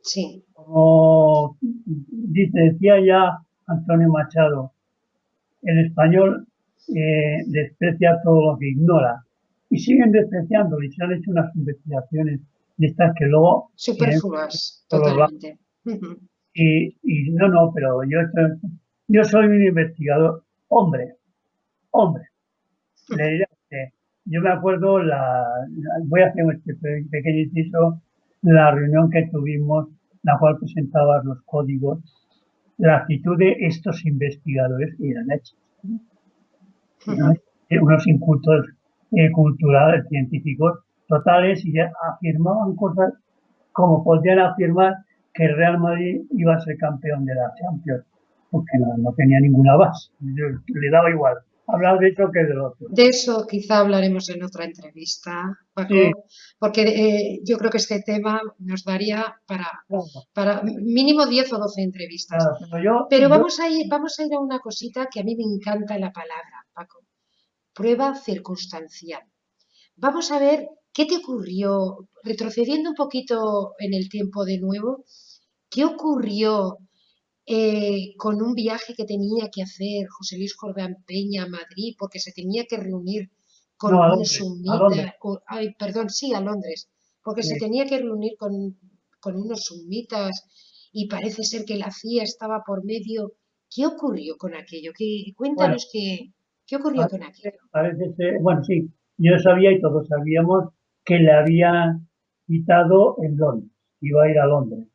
Sí, Como decía ya Antonio Machado, el español desprecia todo lo que ignora. Y siguen despreciando y se han hecho unas investigaciones de estas que luego tienen superfluas, por todos lados. totalmente. Ujú, Y no, no, pero yo soy un investigador, hombre, hombre. Le diré a usted, yo me acuerdo, voy a hacer este pequeño inciso, la reunión que tuvimos, la cual presentabas los códigos, la actitud de estos investigadores eran hechos, ujú. ¿no? Unos incultos culturales, científicos totales y ya afirmaban cosas como podrían afirmar que el Real Madrid iba a ser campeón de la Champions, porque no tenía ninguna base, le daba igual hablar de eso que del otro. De eso quizá hablaremos en otra entrevista, Paco, Sí, porque yo creo que este tema nos daría claro, para mínimo 10 o 12 entrevistas. claro, pero Pero yo vamos a ir a una cosita que a mí me encanta la palabra, Paco. Prueba circunstancial. Vamos a ver qué te ocurrió, retrocediendo un poquito en el tiempo de nuevo, qué ocurrió con un viaje que tenía que hacer José Luis Jordán Peña a Madrid porque se tenía que reunir con no, a unos Londres, a Londres. sumitas, ay, perdón, sí, a Londres, porque se Sí. tenía que reunir con unos sumitas y parece ser que la CIA estaba por medio. ¿Qué ocurrió con aquello? Bueno, Cuéntanos qué ocurrió con aquello. parece ser, bueno, sí, yo sabía y todos sabíamos que le habían quitado en Londres, iba a ir a Londres.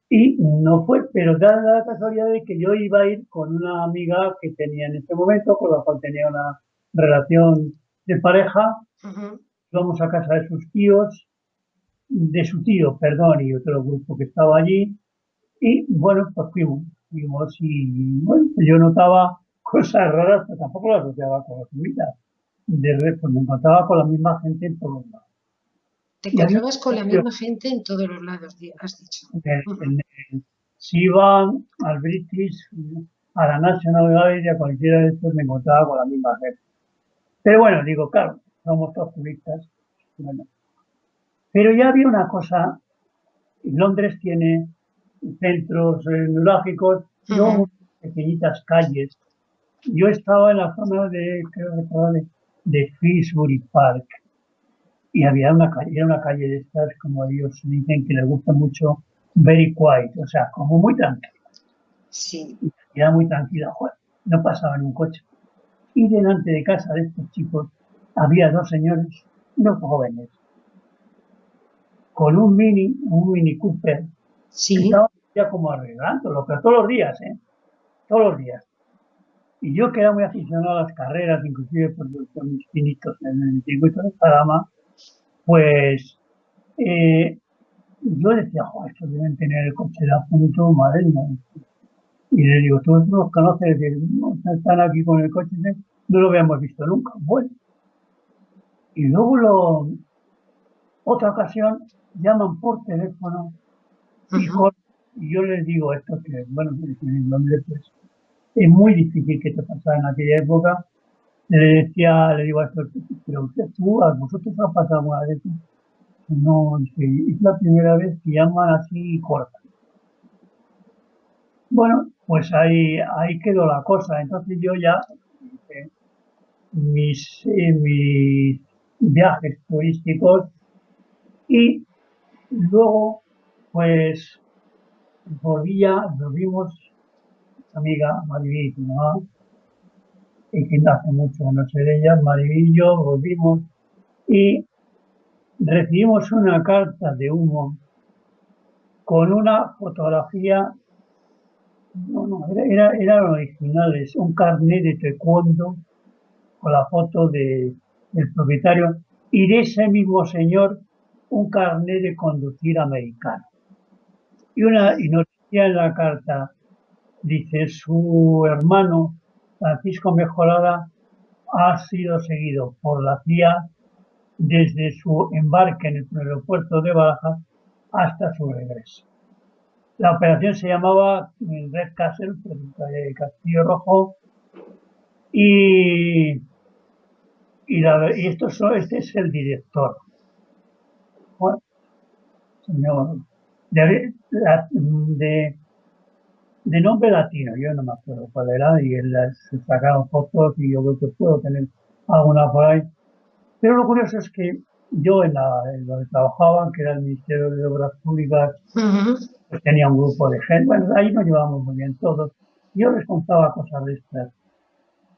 Y no fue, pero da la casualidad de que yo iba a ir con una amiga que tenía en ese momento, con la cual tenía una relación de pareja, Ujú, íbamos a casa de sus tíos, de su tío, perdón, y otro grupo que estaba allí, y bueno, pues fuimos y bueno, pues yo notaba cosas raras, pero tampoco las asociaba con los sumitas. Pues me encontraba con la misma gente en todos lados. te Y había encontrabas con la misma gente en todos los lados, has dicho. Ujú, si iba al British, a la National Gallery, a cualquiera de estos, me encontraba con la misma gente. Pero bueno, digo, claro, somos todos turistas. Bueno. Pero ya había una cosa, Londres tiene centros neurálgicos y luego ujú. muchas pequeñitas calles. Yo estaba en la zona creo que estaba de Finsbury Park y había una calle, era una calle de estas, como ellos dicen, que les gusta mucho very quiet, o sea, como muy tranquila. Sí. Y era muy tranquila, joder, no pasaba en un coche. Y delante de casa de estos chicos había dos señores, unos jóvenes, con un mini Cooper, que Sí. estaban ya como arreglándolo, pero todos los días, ¿eh? Todos los días. Y yo que era muy aficionado a las carreras, inclusive por mis pinitos en el circuito de Jarama, pues yo decía, joder, estos deben tener el coche de a punto, madre mía. Y le digo, tú los conoces, están aquí con el coche, no lo habíamos visto nunca. Bueno, y luego otra ocasión llaman por teléfono y, Ajá. y yo les digo esto que, bueno, en Londres pues, es muy difícil que te pasara en aquella época. Le digo a estos, pero a vosotros os ha pasado alguna vez. No, es la primera vez que llaman así corta. Bueno, pues ahí quedó la cosa. Entonces yo ya eh, mis viajes turísticos y luego pues volvimos, amiga Mariví, ¿no? Y que hace mucho no sé de ella, Mariví y yo volvimos y recibimos una carta de humo con una fotografía, no, era original, es un carnet de taekwondo con la foto del propietario y de ese mismo señor un carnet de conducir americano. Y nos decía en la carta, dice, su hermano Francisco Mejorada ha sido seguido por la CIA desde su embarque en el aeropuerto de Barajas hasta su regreso. La operación se llamaba Red Castle, Castillo Rojo, y, este es el director. Bueno, señor, de, de nombre latino, yo no me acuerdo cuál era, y él se sacaron fotos y yo creo que puedo tener alguna por ahí. Pero lo curioso es que yo en donde trabajaba, que era el Ministerio de Obras Públicas, Ajá. pues tenía un grupo de gente, bueno, ahí nos llevábamos muy bien todos. Yo les contaba cosas de estas.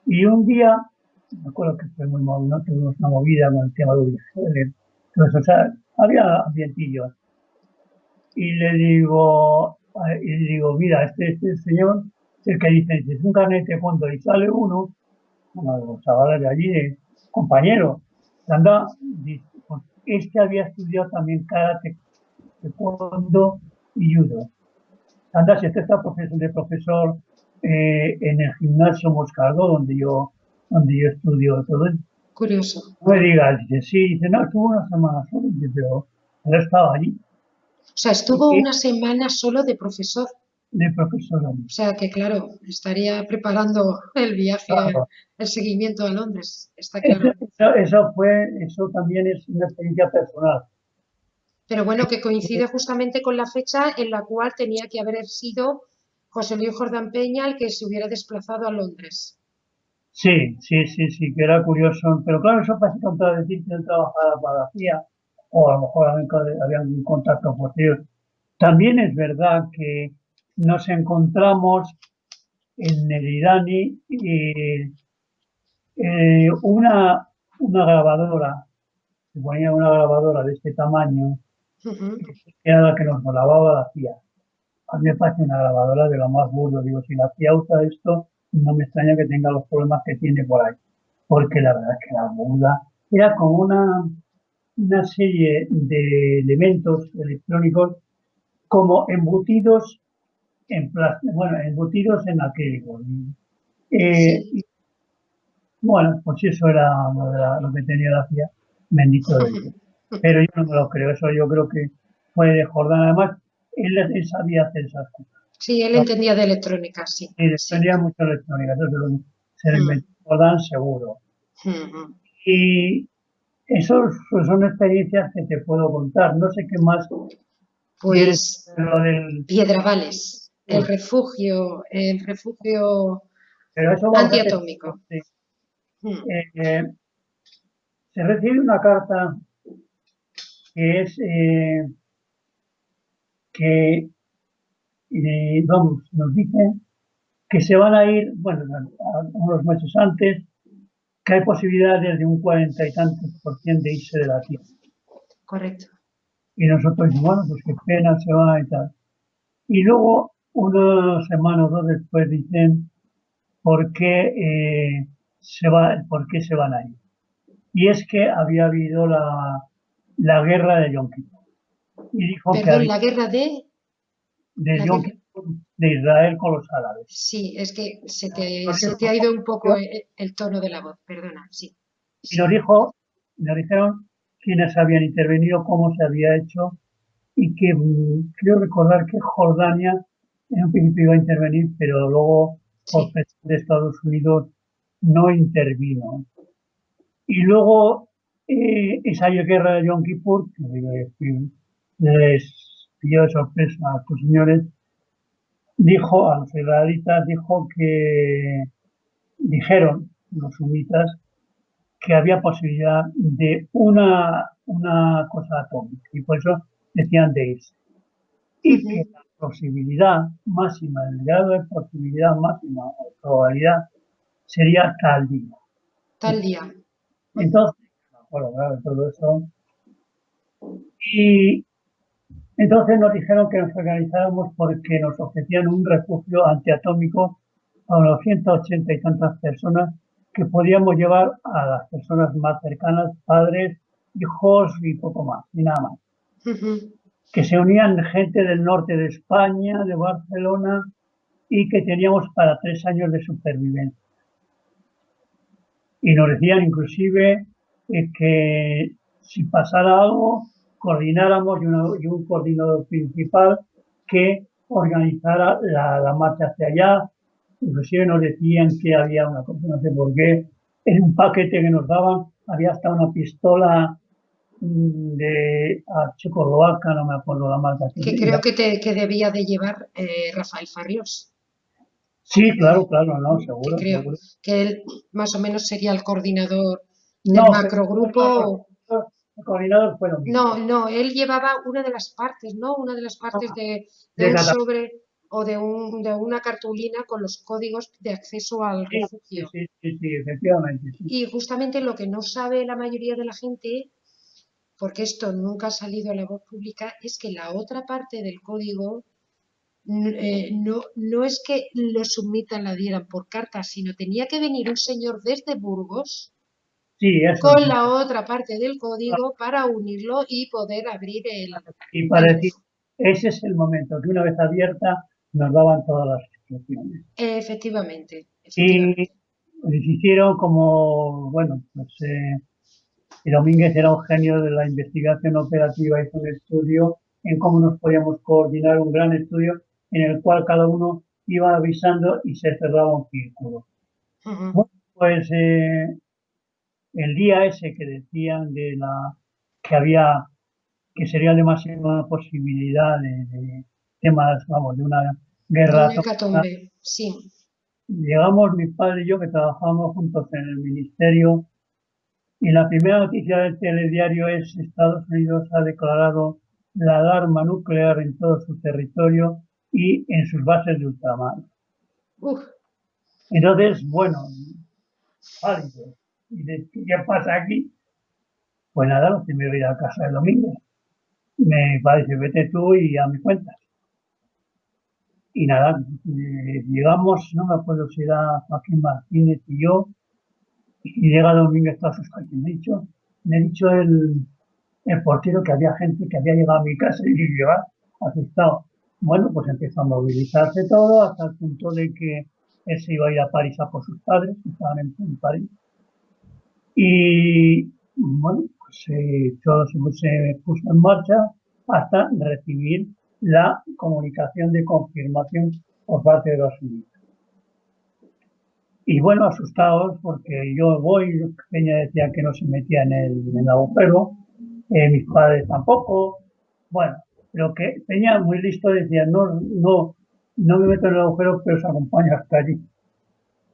Y un día, me acuerdo que fue muy movido, ¿no? Tuvimos una movida con el tema de UGL, entonces, o sea, había ambientillos. Y le digo, mira, este señor es el que dice, es un carnet de fondo y sale uno de los chavales de allí, compañero, que anda, dice, pues, este había estudiado también karate, taekwondo y judo. Anda, si este está de profesor en el gimnasio Moscardo, donde yo estudio todo. Curioso. No me digas, dice, sí, dice, no, estuvo una semana solo, dice, pero él estaba allí. O sea, estuvo Y una semana solo de profesor. de profesor allí. O sea que, claro, estaría preparando el viaje, Claro. el seguimiento a Londres. Está claro. Eso también es una experiencia personal. Pero bueno, que coincide justamente con la fecha en la cual tenía que haber sido José Luis Jordán Peña el que se hubiera desplazado a Londres. Sí, sí, sí, sí, que era curioso. Pero claro, eso parece contradecir que él trabajaba para la CIA, o a lo mejor habían un contacto posterior. También es verdad que nos encontramos en el Irani una grabadora, se ponía una grabadora de este tamaño, Ujú. que era la que nos grababa la CIA. A mí me parece una grabadora de lo más burdo. Digo, si la CIA usa esto, no me extraña que tenga los problemas que tiene por ahí. Porque la verdad es que era burda. Era como una serie de elementos electrónicos como embutidos en plástico, bueno, embutidos en acrílico. Sí. Y, bueno, pues eso era lo que tenía la CIA, bendito de Dios. Pero yo no me lo creo, eso yo creo que fue de Jordán. Además, él sabía hacer esas cosas. Sí, él entendía de electrónica, sí, Y sí. dependía mucho de electrónica, eso se lo Mm, inventó Jordán seguro. mm. Y esos pues, son experiencias que te puedo contar. No sé qué más quieres Pues saber lo del... Piedravales, Uf, el refugio pero eso vamos a hacer. antiatómico. Sí. Mm, Eh, se recibe una carta que es que vamos, nos dicen que se van a ir, bueno, unos meses antes, que hay posibilidades de un 40 y tantos por ciento de irse de la Tierra. Correcto. Y nosotros decimos, bueno, pues qué pena se va y tal. Y luego, una semana o dos después, dicen por qué, por qué se van a ir. Y es que había habido la guerra de Yom Kippur. Y dijo que Perdón, había la guerra de... de La Yom guerra... Kippur de Israel con los árabes. Sí, es que Nos se te ha ido un poco dijo, el tono de la voz, perdona, sí, y nos sí, dijo, nos dijeron quiénes habían intervenido, cómo se había hecho, y que creo recordar que Jordania en un principio iba a intervenir, pero luego por sí. presión de Estados Unidos no intervino. Y luego esa guerra de Yom Kippur, que les pilló de sorpresa a estos señores, dijo a los israelitas, dijo que dijeron los sumitas que había posibilidad de una cosa atómica y por eso decían de irse. Y que Ujú. la posibilidad máxima, el grado de posibilidad máxima o probabilidad sería tal día. Tal día. Ujú. Entonces, bueno, claro, todo eso. Y entonces nos dijeron que nos organizáramos porque nos ofrecían un refugio antiatómico a unos 180 y tantas personas que podíamos llevar a las personas más cercanas, padres, hijos y poco más, y nada más. Ujú. Que se unían gente del norte de España, de Barcelona, y que teníamos para 3 años de supervivencia. Y nos decían inclusive que si pasara algo, coordináramos y un coordinador principal que organizara la marcha hacia allá. Inclusive nos decían que había una cosa, no sé por qué, en un paquete que nos daban había hasta una pistola de Checoslovaca, no me acuerdo la marca. Que creo que debía de llevar Rafael Farriós, Sí, claro, claro, no, que seguro, creo seguro. que él más o menos sería el coordinador del No, pero macrogrupo. el coordinador fue lo No, mismo. no, él llevaba una de las partes, ¿no? Una de las partes de De un Cataluña. sobre o de una cartulina con los códigos de acceso al Sí, sí, refugio. sí, sí, sí, efectivamente, sí. Y justamente lo que no sabe la mayoría de la gente, porque esto nunca ha salido a la voz pública, es que la otra parte del código no es que los sumitas la dieran por carta, sino tenía que venir un señor desde Burgos Sí, eso con sí. la otra parte del código para unirlo y poder abrir Y el para decir, ese es el momento que una vez abierta nos daban todas las instrucciones. efectivamente, Y efectivamente. les hicieron como, bueno, pues y Domínguez era un genio de la investigación operativa, hizo un estudio en cómo nos podíamos coordinar, un gran estudio en el cual cada uno iba avisando y se cerraba un círculo. Ujú. Bueno, pues el día ese que decían de la que había que sería de máxima posibilidad de temas, vamos, de una De guerra una atómica. hecatombe, sí. Llegamos mi padre y yo que trabajábamos juntos en el ministerio y la primera noticia del telediario es Estados Unidos ha declarado la alarma nuclear en todo su territorio y en sus bases de ultramar. Uf, Entonces, bueno, pálido. ¿Y qué pasa aquí? Pues nada, lo primero ir a casa el domingo. Me parece, vete tú y a mi cuenta. Y nada, llegamos, no me acuerdo si era Joaquín Martínez y yo, y llega Domínguez todas sus cosas. Me ha dicho el portero que había gente que había llegado a mi casa y yo iba asustado. Bueno, pues empezó a movilizarse todo hasta el punto de que él se iba a ir a París a por sus padres, que estaban en París. Y bueno, pues todo se puso en marcha hasta recibir la comunicación de confirmación por parte de los civiles. Y bueno, asustados porque yo voy, Peña decía que no se metía en el agujero, mis padres tampoco, bueno, pero que Peña muy listo decía, no me meto en el agujero, pero os acompaño hasta allí,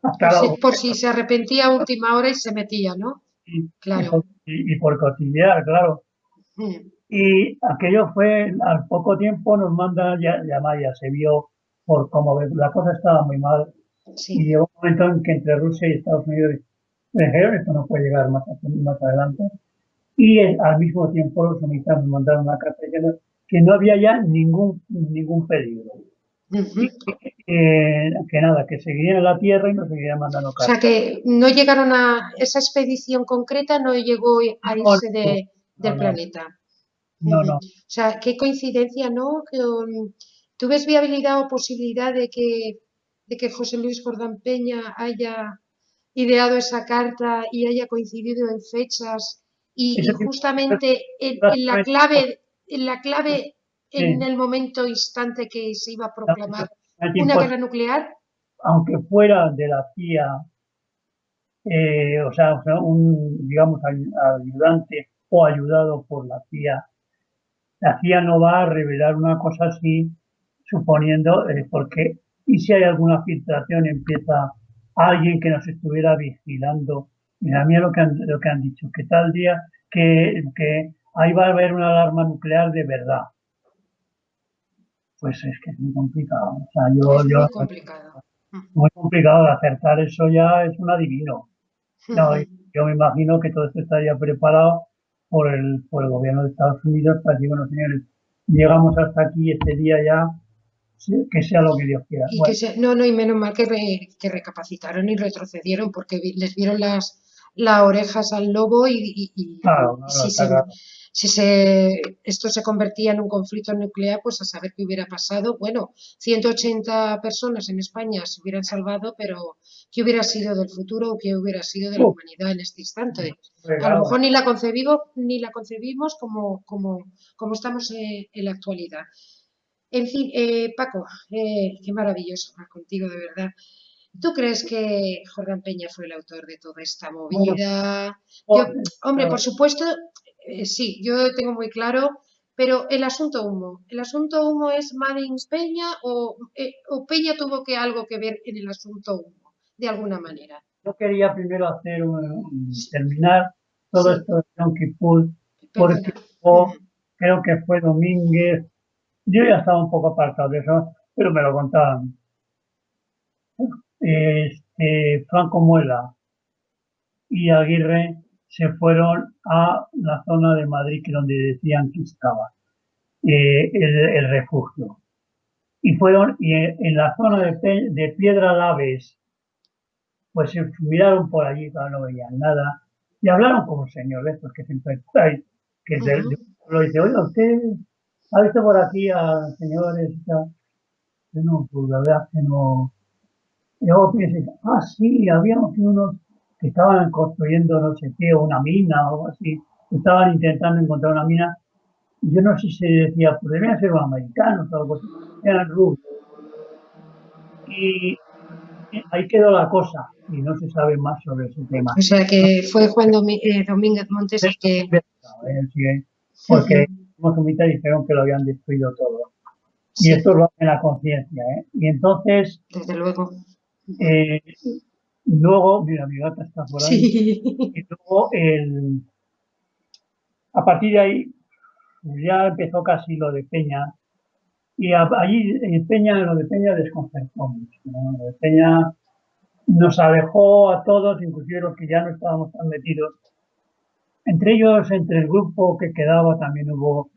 hasta el por agujero. si se arrepentía a última hora y se metía, ¿no? Y, Claro. y por cotillear, claro. Mm. Y aquello fue, al poco tiempo nos mandan llamar, ya se vio por cómo la cosa estaba muy mal. Y Sí. llegó un momento en que entre Rusia y Estados Unidos dijeron, esto no puede llegar más adelante. Y al mismo tiempo los americanos nos mandaron una carta diciendo que no había ya ningún peligro. Ujú. Y que nada, que seguirían en la Tierra y nos seguirían mandando O sea cartas. que no llegaron a esa expedición concreta, no llegó a No, irse no, del no, planeta. no, Ujú. no. O sea, qué coincidencia, ¿no? ¿Tú ves viabilidad o posibilidad de que José Luis Jordán Peña haya ideado esa carta y haya coincidido en fechas y Ese tipo de cosas justamente prácticamente en la clave, en sí, el momento instante que se iba a no, eso proclamar es una guerra imposible. nuclear? Aunque fuera de la CIA, o sea, digamos, ayudante o ayudado por la CIA no va a revelar una cosa así, suponiendo, porque, y si hay alguna filtración, empieza alguien que nos estuviera vigilando. Mira, mira lo que han dicho, que tal día, que ahí va a haber una alarma nuclear de verdad. Pues es que es muy complicado. O sea, Es muy complicado. muy complicado de acertar eso ya es un adivino. No, yo me imagino que todo esto estaría preparado por el gobierno de Estados Unidos para decir, bueno, señores, llegamos hasta aquí este día ya, que sea lo que Dios quiera. Y que Bueno, no, no, y menos mal que recapacitaron y retrocedieron porque les vieron las orejas al lobo claro, no, y no, está claro. esto se convertía en un conflicto nuclear, pues a saber qué hubiera pasado. Bueno, 180 personas en España se hubieran salvado, pero ¿qué hubiera sido del futuro o qué hubiera sido de la Uf, humanidad en este instante? A lo fregado, mejor ni la concebimos como estamos en la actualidad. En fin, Paco, qué maravilloso hablar contigo, de verdad. ¿Tú crees que Jordán Peña fue el autor de toda esta bueno, movida? Yo, oh, hombre, por claro, supuesto, sí, yo tengo muy claro, pero el asunto humo es Madin Peña o Peña tuvo que algo que ver en el asunto humo, de alguna manera. yo quería primero terminar todo Sí, esto de Yom Kippur, perdona. porque creo que fue Domínguez, yo ya estaba un poco apartado de eso, pero me lo contaban. Franco Muela y Aguirre se fueron a la zona de Madrid que donde decían que estaba el refugio. Y fueron y en la zona de Piedra Laves, pues se miraron por allí, claro, no veían nada, y hablaron con un señor de estos que siempre hay por ahí, que es del Ujú. pueblo, y dice, oiga, ¿usted ha visto por aquí a señores y tal? Yo no, pues la verdad que no. Y luego piensas, sí, habíamos unos que estaban construyendo no sé qué, o una mina o algo así, estaban intentando encontrar una mina, y yo no sé si se decía, pues debían ser los americanos o algo así, eran rusos. Y ahí quedó la cosa, y no se sabe más sobre ese tema. O sea No que fue Juan Domínguez Montes sé el si que... han investigado, sí, porque los comités dijeron que lo habían destruido todo. Y Sí, esto lo hace en la conciencia, ¿eh? Y entonces, desde luego. eh, luego, mira, mi gata está por ahí, Sí. y luego a partir de ahí ya empezó casi lo de Peña, y allí en Peña, lo de Peña desconcertó mucho, ¿no? Lo de Peña nos alejó a todos, inclusive los que ya no estábamos tan metidos. Entre ellos, entre el grupo que quedaba, también hubo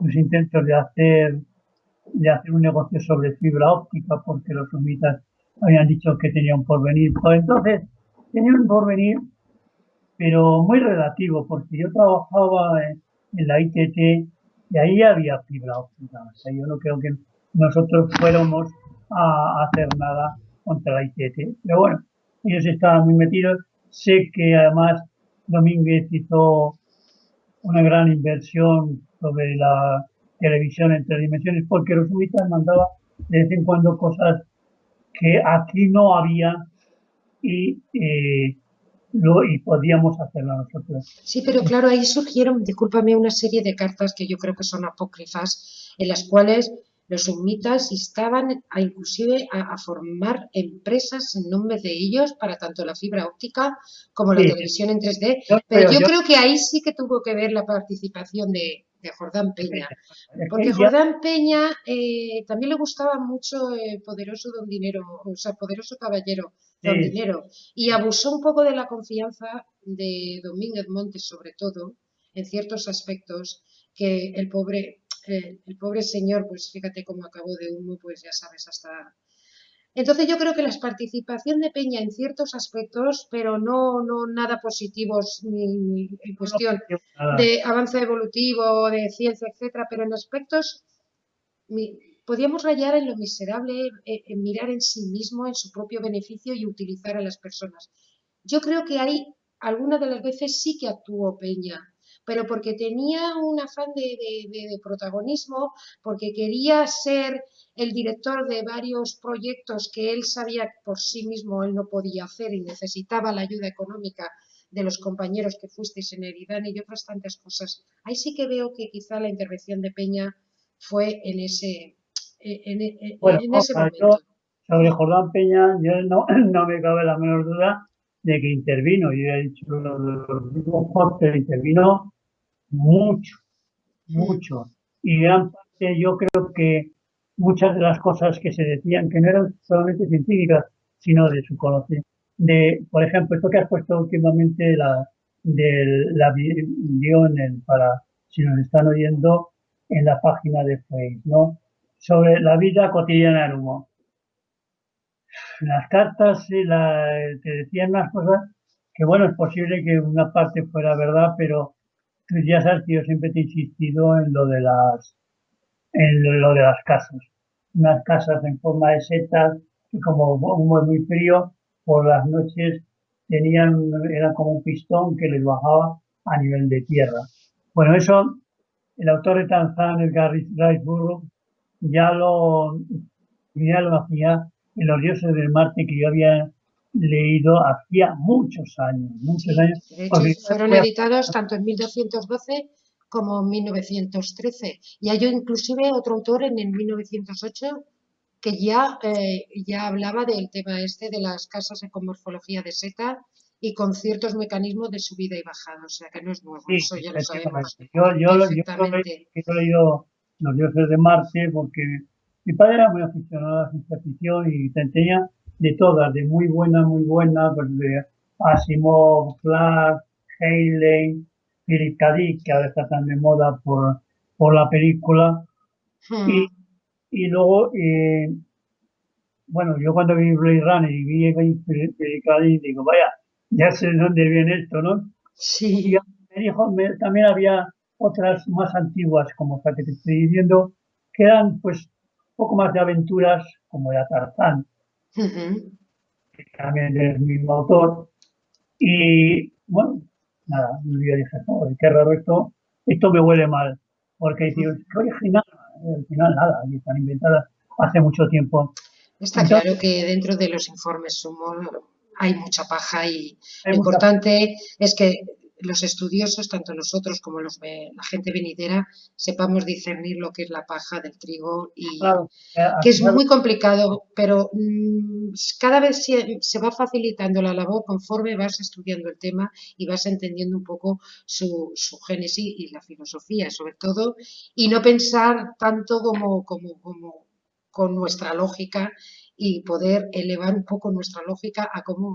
los intentos de hacer un negocio sobre fibra óptica, porque los sumitas habían dicho que tenían un porvenir. Pues entonces, tenían un porvenir, pero muy relativo, porque yo trabajaba en la ITT y ahí había fibra óptica. O sea, yo no creo que nosotros fuéramos a hacer nada contra la ITT. Pero bueno, ellos estaban muy metidos. Sé que además Domínguez hizo una gran inversión sobre la televisión en tres dimensiones, porque los sumitas mandaban de vez en cuando cosas que aquí no había y, y podíamos hacerlo nosotros. Sí, pero claro, ahí surgieron, discúlpame, una serie de cartas que yo creo que son apócrifas, en las cuales los sumitas instaban inclusive a formar empresas en nombre de ellos para tanto la fibra óptica como la Sí, televisión en 3D, yo pero creo, yo yo creo que ahí sí que tuvo que ver la participación de Jordán Peña. Es Porque que ya, Jordán Peña también le gustaba mucho Poderoso Don Dinero, o sea, Poderoso Caballero Don sí, Dinero, y abusó un poco de la confianza de Domínguez Montes, sobre todo, en ciertos aspectos, que el pobre señor, pues fíjate cómo acabó de humo, pues ya sabes, hasta... Entonces yo creo que la participación de Peña en ciertos aspectos, pero no nada positivos ni en no, no cuestión digo nada. de avance evolutivo, de ciencia, etcétera, pero en aspectos podíamos rayar en lo miserable, en mirar en sí mismo, en su propio beneficio y utilizar a las personas. Yo creo que hay algunas de las veces sí que actuó Peña, pero porque tenía un afán de protagonismo, porque quería ser el director de varios proyectos que él sabía que por sí mismo él no podía hacer y necesitaba la ayuda económica de los compañeros que fuisteis en Eridani y otras tantas cosas. Ahí sí que veo que quizá la intervención de Peña fue Bueno, en ese yo momento. sobre Jordán Peña, yo no, no me cabe la menor duda de que intervino. Yo he dicho lo de los dibujos, pero intervino mucho, Mm, mucho. Y gran parte, yo creo que muchas de las cosas que se decían, que no eran solamente científicas, sino de su conocimiento. De, por ejemplo, esto que has puesto últimamente, vio para, si nos están oyendo, en la página de Facebook, ¿no? Sobre la vida cotidiana en humo. Las cartas te decían unas cosas que, bueno, es posible que una parte fuera verdad, pero tú ya sabes que yo siempre te he insistido en lo de las casas. Unas casas en forma de setas, que como humo es muy frío, por las noches era como un pistón que les bajaba a nivel de tierra. Bueno, eso, el autor de Tarzán, Edgar Rice Burroughs, ya lo, ya lo hacía en Los dioses del Marte, que yo había leído hacía muchos sí, años, de hecho porque yo fueron voy a editados tanto en 1212 como en 1913. Y hay inclusive otro autor en el 1908 que ya hablaba del tema este de las casas con morfología de seta y con ciertos mecanismos de subida y bajada. O sea que no es nuevo, sí, eso ya lo sabemos efectivamente. perfectamente. Yo he leído Los dioses de Marte porque mi padre era muy aficionado a la ciencia ficción y te enseña de todas, de muy buena, pues de Asimov, Clarke, Heinlein, Philip K. Dick, que ahora está tan de moda por la película. Y, Hmm, y luego, bueno, yo cuando vi Blade Runner y vi Philip K. Dick, digo, vaya, ya sé de dónde viene esto, ¿no? Y sí. me dijo, también había otras más antiguas, como esta que te estoy diciendo, que eran pues un poco más de aventuras, como era Tarzán, Ujú. que también del mismo autor. Y bueno, nada, yo dije, joder, qué raro esto me huele mal, porque digo, qué original, al final nada, y están inventadas hace mucho tiempo. Está claro Entonces, que dentro de los informes Sumo hay mucha paja y hay lo muchas, importante es que los estudiosos, tanto nosotros como la gente venidera, sepamos discernir lo que es la paja del trigo y claro, que al es final, muy complicado, pero cada vez se va facilitando la labor conforme vas estudiando el tema y vas entendiendo un poco su génesis y la filosofía, sobre todo, y no pensar tanto como con nuestra lógica y poder elevar un poco nuestra lógica a cómo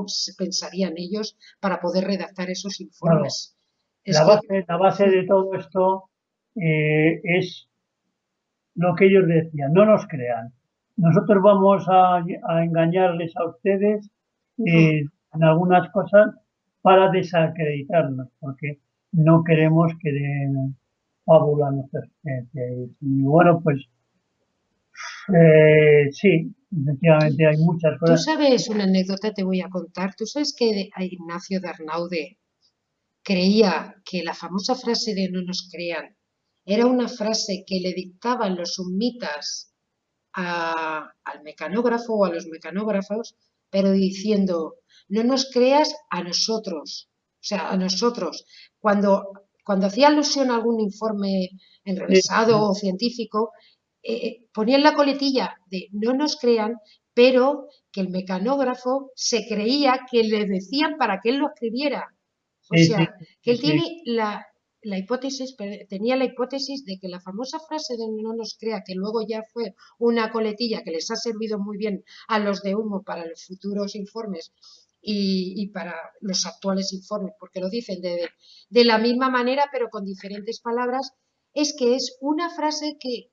se pensarían ellos para poder redactar esos claro, informes. Es que la base de todo esto es lo que ellos decían, no nos crean. Nosotros vamos a engañarles a ustedes en algunas cosas para desacreditarnos, porque no queremos que den fábula a nuestra existencia. Y bueno, pues sí, efectivamente hay muchas tú cosas. sabes una anécdota, te voy a contar. Tú sabes que Ignacio de Arnaude creía que la famosa frase de no nos crean era una frase que le dictaban los sumitas al mecanógrafo o a los mecanógrafos, pero diciendo, no nos creas a nosotros, o sea, a nosotros. Cuando hacía alusión a algún informe Sí, enrevesado o científico, ponían la coletilla de no nos crean, pero que el mecanógrafo se creía que le decían para que él lo escribiera. O sí, sí, sea, que sí, él sí, tiene tenía la hipótesis de que la famosa frase de no nos crea, que luego ya fue una coletilla que les ha servido muy bien a los de Humo para los futuros informes y para los actuales informes, porque lo dicen de la misma manera pero con diferentes palabras, es que es una frase que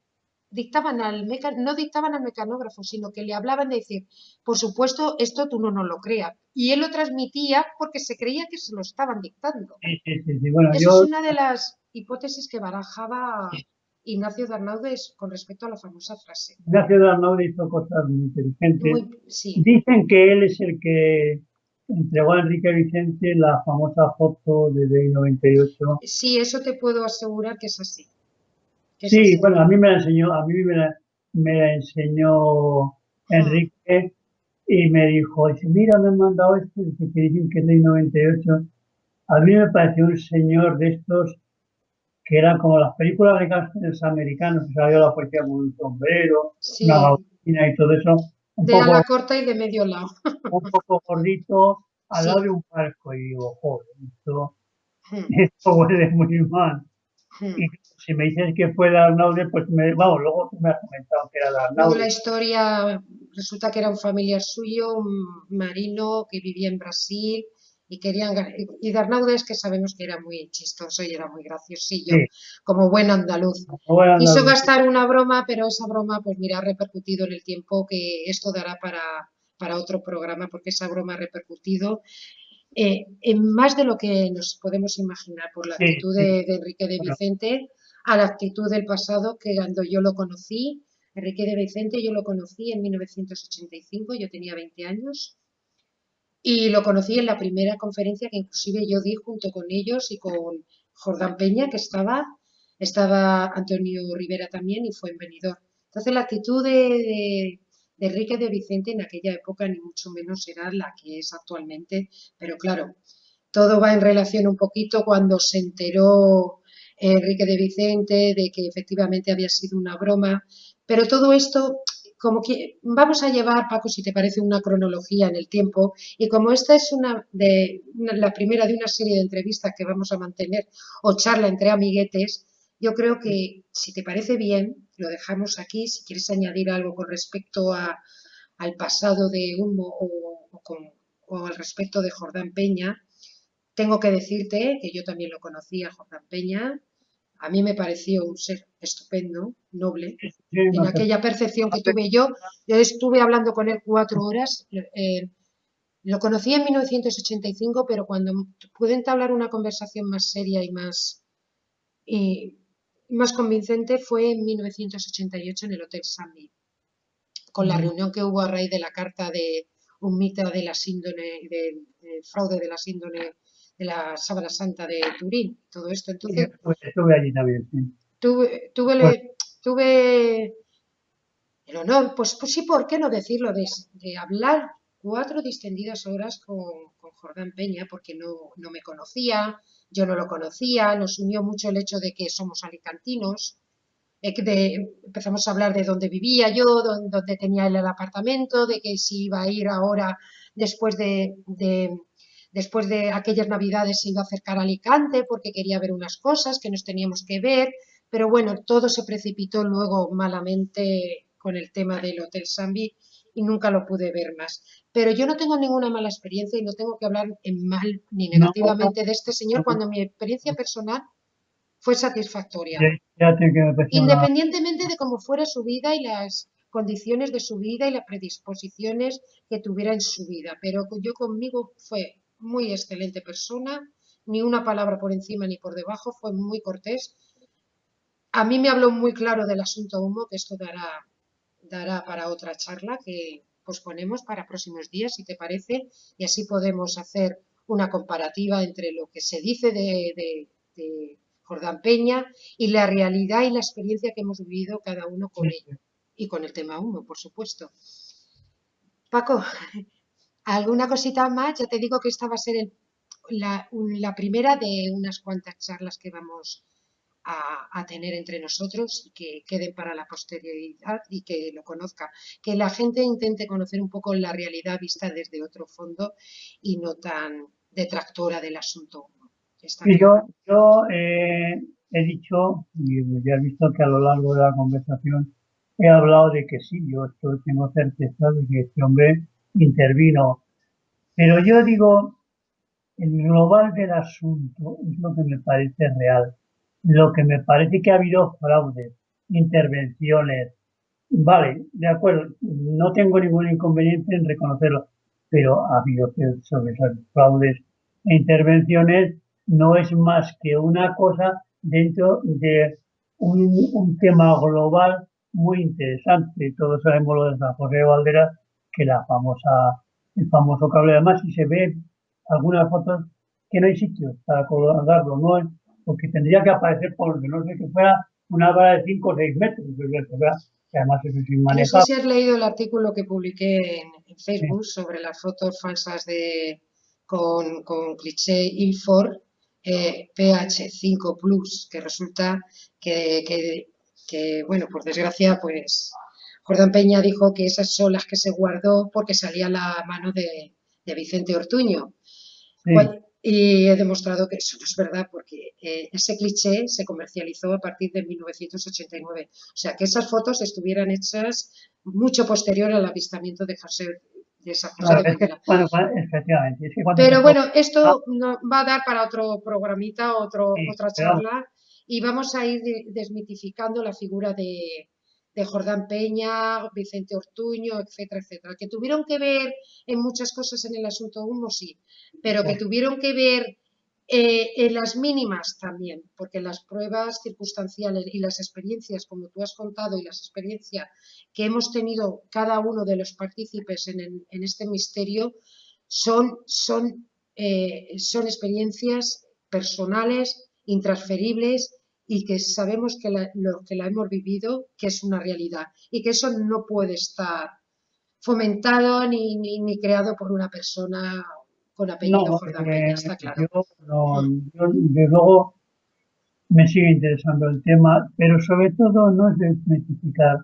no dictaban al mecanógrafo, sino que le hablaban de decir, por supuesto, esto tú no nos lo creas. Y él lo transmitía porque se creía que se lo estaban dictando. Sí, sí, sí, sí. Bueno, Eso es yo, una de las hipótesis que barajaba Ignacio de Arnaudes con respecto a la famosa frase. Ignacio de Arnaud hizo cosas muy inteligentes. Sí, Dicen que él es el que entregó a Enrique Vicente la famosa foto de Day 98. sí, eso te puedo asegurar que es así. Que es Sí, así. bueno, a mí me la enseñó, me la enseñó Hmm. Enrique y me dice, mira, me han mandado esto, dice que dicen que es Day 98. A mí me pareció un señor de estos que eran como las películas de gángsters americanos, que salió la policía con un sombrero, una Sí, gabardina y todo eso, un de ala poco, corta y de medio lado. un poco gordito, al lado de Sí. un barco. Y digo, joder, esto, Hmm, esto huele muy mal. hmm. Y si me dices que fue de Arnaude, pues vamos, luego tú me has comentado que era de Luego la Arnaude. historia resulta que era un familiar suyo, un marino que vivía en Brasil y y Darnaudes, que sabemos que era muy chistoso y era muy graciosillo, Sí, como buen andaluz. no era Quiso Andalucía. gastar una broma, pero esa broma, pues mira, ha repercutido en el tiempo, que esto dará para otro programa, porque esa broma ha repercutido en más de lo que nos podemos imaginar por la Sí, actitud sí, de Enrique de bueno, Vicente a la actitud del pasado, que cuando yo lo conocí, Enrique de Vicente yo lo conocí en 1985, yo tenía 20 años, y lo conocí en la primera conferencia que inclusive yo di junto con ellos y con Jordán Peña, que estaba Antonio Rivera también y fue en Benidorm. Entonces la actitud de Enrique de Vicente en aquella época ni mucho menos era la que es actualmente, pero claro, todo va en relación un poquito cuando se enteró Enrique de Vicente de que efectivamente había sido una broma, pero todo esto, como que vamos a llevar, Paco, si te parece, una cronología en el tiempo, y como esta es la primera de una serie de entrevistas que vamos a mantener o charla entre amiguetes, yo creo que si te parece bien, lo dejamos aquí. Si quieres añadir algo con respecto al pasado de Humo o al respecto de Jordán Peña, tengo que decirte que yo también lo conocí a Jordán Peña. A mí me pareció un ser estupendo, noble, sí, en aquella percepción que tuve yo. Yo estuve hablando con él 4 horas. Lo conocí en 1985, pero cuando pude entablar una conversación más seria y más convincente fue en 1988 en el Hotel Sunny, con la reunión que hubo a raíz de la carta de un mito de la síndrome, del fraude de la síndrome de la Sábana Santa de Turín, todo esto. Entonces, estuve allí también, sí. tuve, Pues, tuve, tuve el honor, pues sí, ¿por qué no decirlo? De hablar 4 distendidas horas con Jordán Peña, porque no me conocía, yo no lo conocía, nos unió mucho el hecho de que somos alicantinos. Empezamos a hablar de dónde vivía yo, dónde tenía él el apartamento, de que si iba a ir ahora después después de aquellas navidades se iba a acercar a Alicante porque quería ver unas cosas que nos teníamos que ver, pero bueno, todo se precipitó luego malamente con el tema del Hotel Sambi y nunca lo pude ver más. Pero yo no tengo ninguna mala experiencia y no tengo que hablar en mal ni no, negativamente de este señor no, cuando mi experiencia personal fue satisfactoria, fíjate que me pareció una... independientemente de cómo fuera su vida y las condiciones de su vida y las predisposiciones que tuviera en su vida. Pero yo conmigo fue muy excelente persona, ni una palabra por encima ni por debajo, fue muy cortés. A mí me habló muy claro del asunto Humo, que esto dará para otra charla que posponemos para próximos días, si te parece, y así podemos hacer una comparativa entre lo que se dice de Jordán Peña y la realidad y la experiencia que hemos vivido cada uno con Sí, ello. Y con el tema Humo, por supuesto. Paco, ¿alguna cosita más? Ya te digo que esta va a ser la primera de unas cuantas charlas que vamos a tener entre nosotros y que queden para la posteridad y que lo conozca. Que la gente intente conocer un poco la realidad vista desde otro fondo y no tan detractora del asunto. está Y claro. yo he dicho, y ya he visto que a lo largo de la conversación he hablado de que sí, tengo certeza de que este hombre intervino. Pero yo digo, el global del asunto es lo que me parece real. Lo que me parece que ha habido fraudes, intervenciones. Vale, de acuerdo, no tengo ningún inconveniente en reconocerlo, pero ha habido que sobre esos fraudes e intervenciones no es más que una cosa dentro de un tema global muy interesante. Todos sabemos lo de San José de Valderas, que el famoso cable, además, si se ve algunas fotos que no hay sitio para colgarlo, no es, porque tendría que aparecer por no sé que fuera una vara de 5 o 6 metros, ¿verdad? Que además eso es No sé si inmanejable. has leído el artículo que publiqué en Sí, Facebook sobre las fotos falsas con cliché Ilford PH5 Plus, que resulta que, que- bueno, por desgracia, pues Jordán Peña dijo que esas son las que se guardó porque salía la mano de Vicente Ortuño. sí, Y he demostrado que eso no es verdad porque ese cliché se comercializó a partir de 1989. O sea, que esas fotos estuvieran hechas mucho posterior al avistamiento de San José claro, de es que, Valera. bueno, efectivamente, es que cuando se Pero fue, bueno, ah, esto va a dar para otro programita, sí, otra pero vamos, charla, y vamos a ir desmitificando la figura de Jordán Peña, Vicente Ortuño, etcétera, etcétera, que tuvieron que ver en muchas cosas en el asunto Humo, sí, pero que pues, tuvieron que ver en las mínimas también, porque las pruebas circunstanciales y las experiencias, como tú has contado, y las experiencias que hemos tenido cada uno de los partícipes en este misterio, son experiencias personales, intransferibles y que sabemos que los que la hemos vivido, que es una realidad y que eso no puede estar fomentado ni creado por una persona con apellido no, Jordán Peña, está claro. yo no, yo de luego me sigue interesando el tema, pero sobre todo no es desmitificar,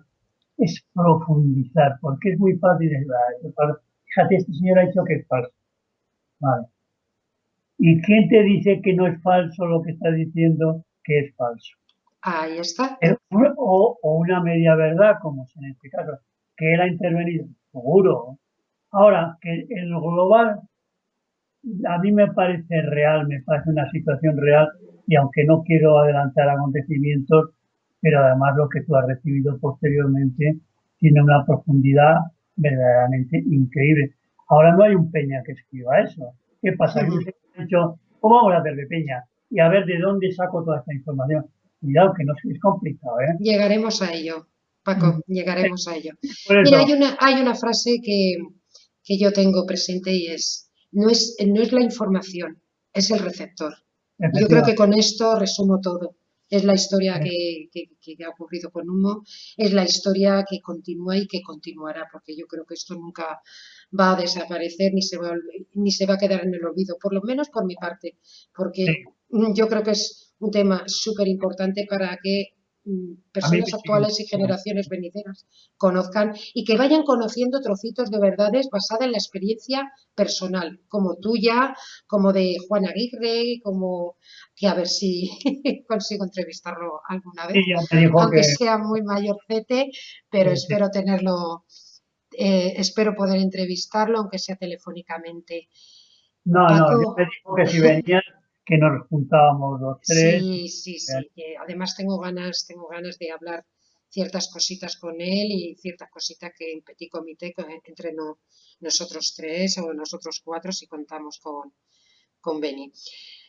es profundizar, porque es muy fácil decir, "Ah, fíjate, este señor ha dicho que es falso. Vale. ¿Y quién te dice que no es falso lo que está diciendo que es falso? Ahí está. O una media verdad, como es en este caso, que él ha intervenido, seguro. Ahora, que el global a mí me parece real, me parece una situación real, y aunque no quiero adelantar acontecimientos, pero además lo que tú has recibido posteriormente tiene una profundidad verdaderamente increíble. Ahora no hay un Peña que escriba eso. ¿Qué pasa? Que un señor ha dicho, ¿cómo vamos a hacer de Peña? Y a ver de dónde saco toda esta información. Cuidado, que no es complicado, ¿eh? Llegaremos a ello, Mm. Paco, llegaremos a ello. Por Mira, eso, hay una frase que yo tengo presente y es, no es la información, es el receptor. Y yo creo que efectivamente, con esto resumo todo. Es la historia ¿eh? que ha ocurrido con Humo, es la historia que continúa y que continuará, porque yo creo que esto nunca va a desaparecer ni se va a quedar en el olvido, por lo menos por mi parte, Sí, porque yo creo que es un tema súper importante para que a mí personas me sigue actuales y muchísimo. generaciones venideras conozcan y que vayan conociendo trocitos de verdades basadas en la experiencia personal, como tuya, como de Juan Aguirre, como que a ver si consigo entrevistarlo alguna Sí, vez, ya me dijo aunque que sea muy mayorcete, pero sí. espero poder entrevistarlo, aunque sea telefónicamente. No, no, yo me Paco, dijo que si venía, que nos juntábamos los tres. sí, sí, sí. Además tengo ganas de hablar ciertas cositas con él y ciertas cositas que en petit comité entre nosotros tres o nosotros cuatro si contamos con Beni.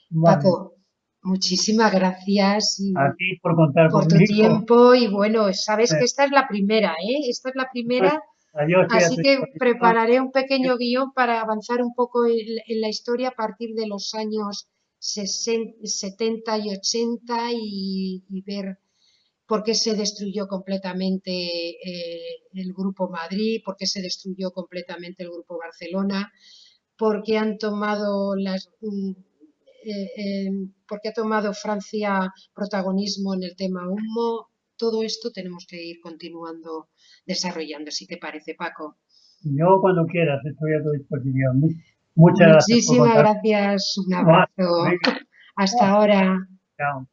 Vale, Paco, muchísimas gracias a ti por contar por tu conmigo. tiempo y bueno, sabes que Eh, esta es la primera, ¿eh? Esta es la primera, Yo estoy a así tu que disposición. prepararé un pequeño guión para avanzar un poco en la historia a partir de los años 70 y 80 y ver por qué se destruyó completamente el Grupo Madrid, por qué se destruyó completamente el Grupo Barcelona, por qué han tomado por qué ha tomado Francia protagonismo en el tema Humo. Todo esto tenemos que ir continuando desarrollando, si te parece, Paco. Yo cuando quieras estoy a tu disposición. Muchas gracias por Muchísimas contar. gracias, un Vale, abrazo. venga, Hasta ahora. Chao.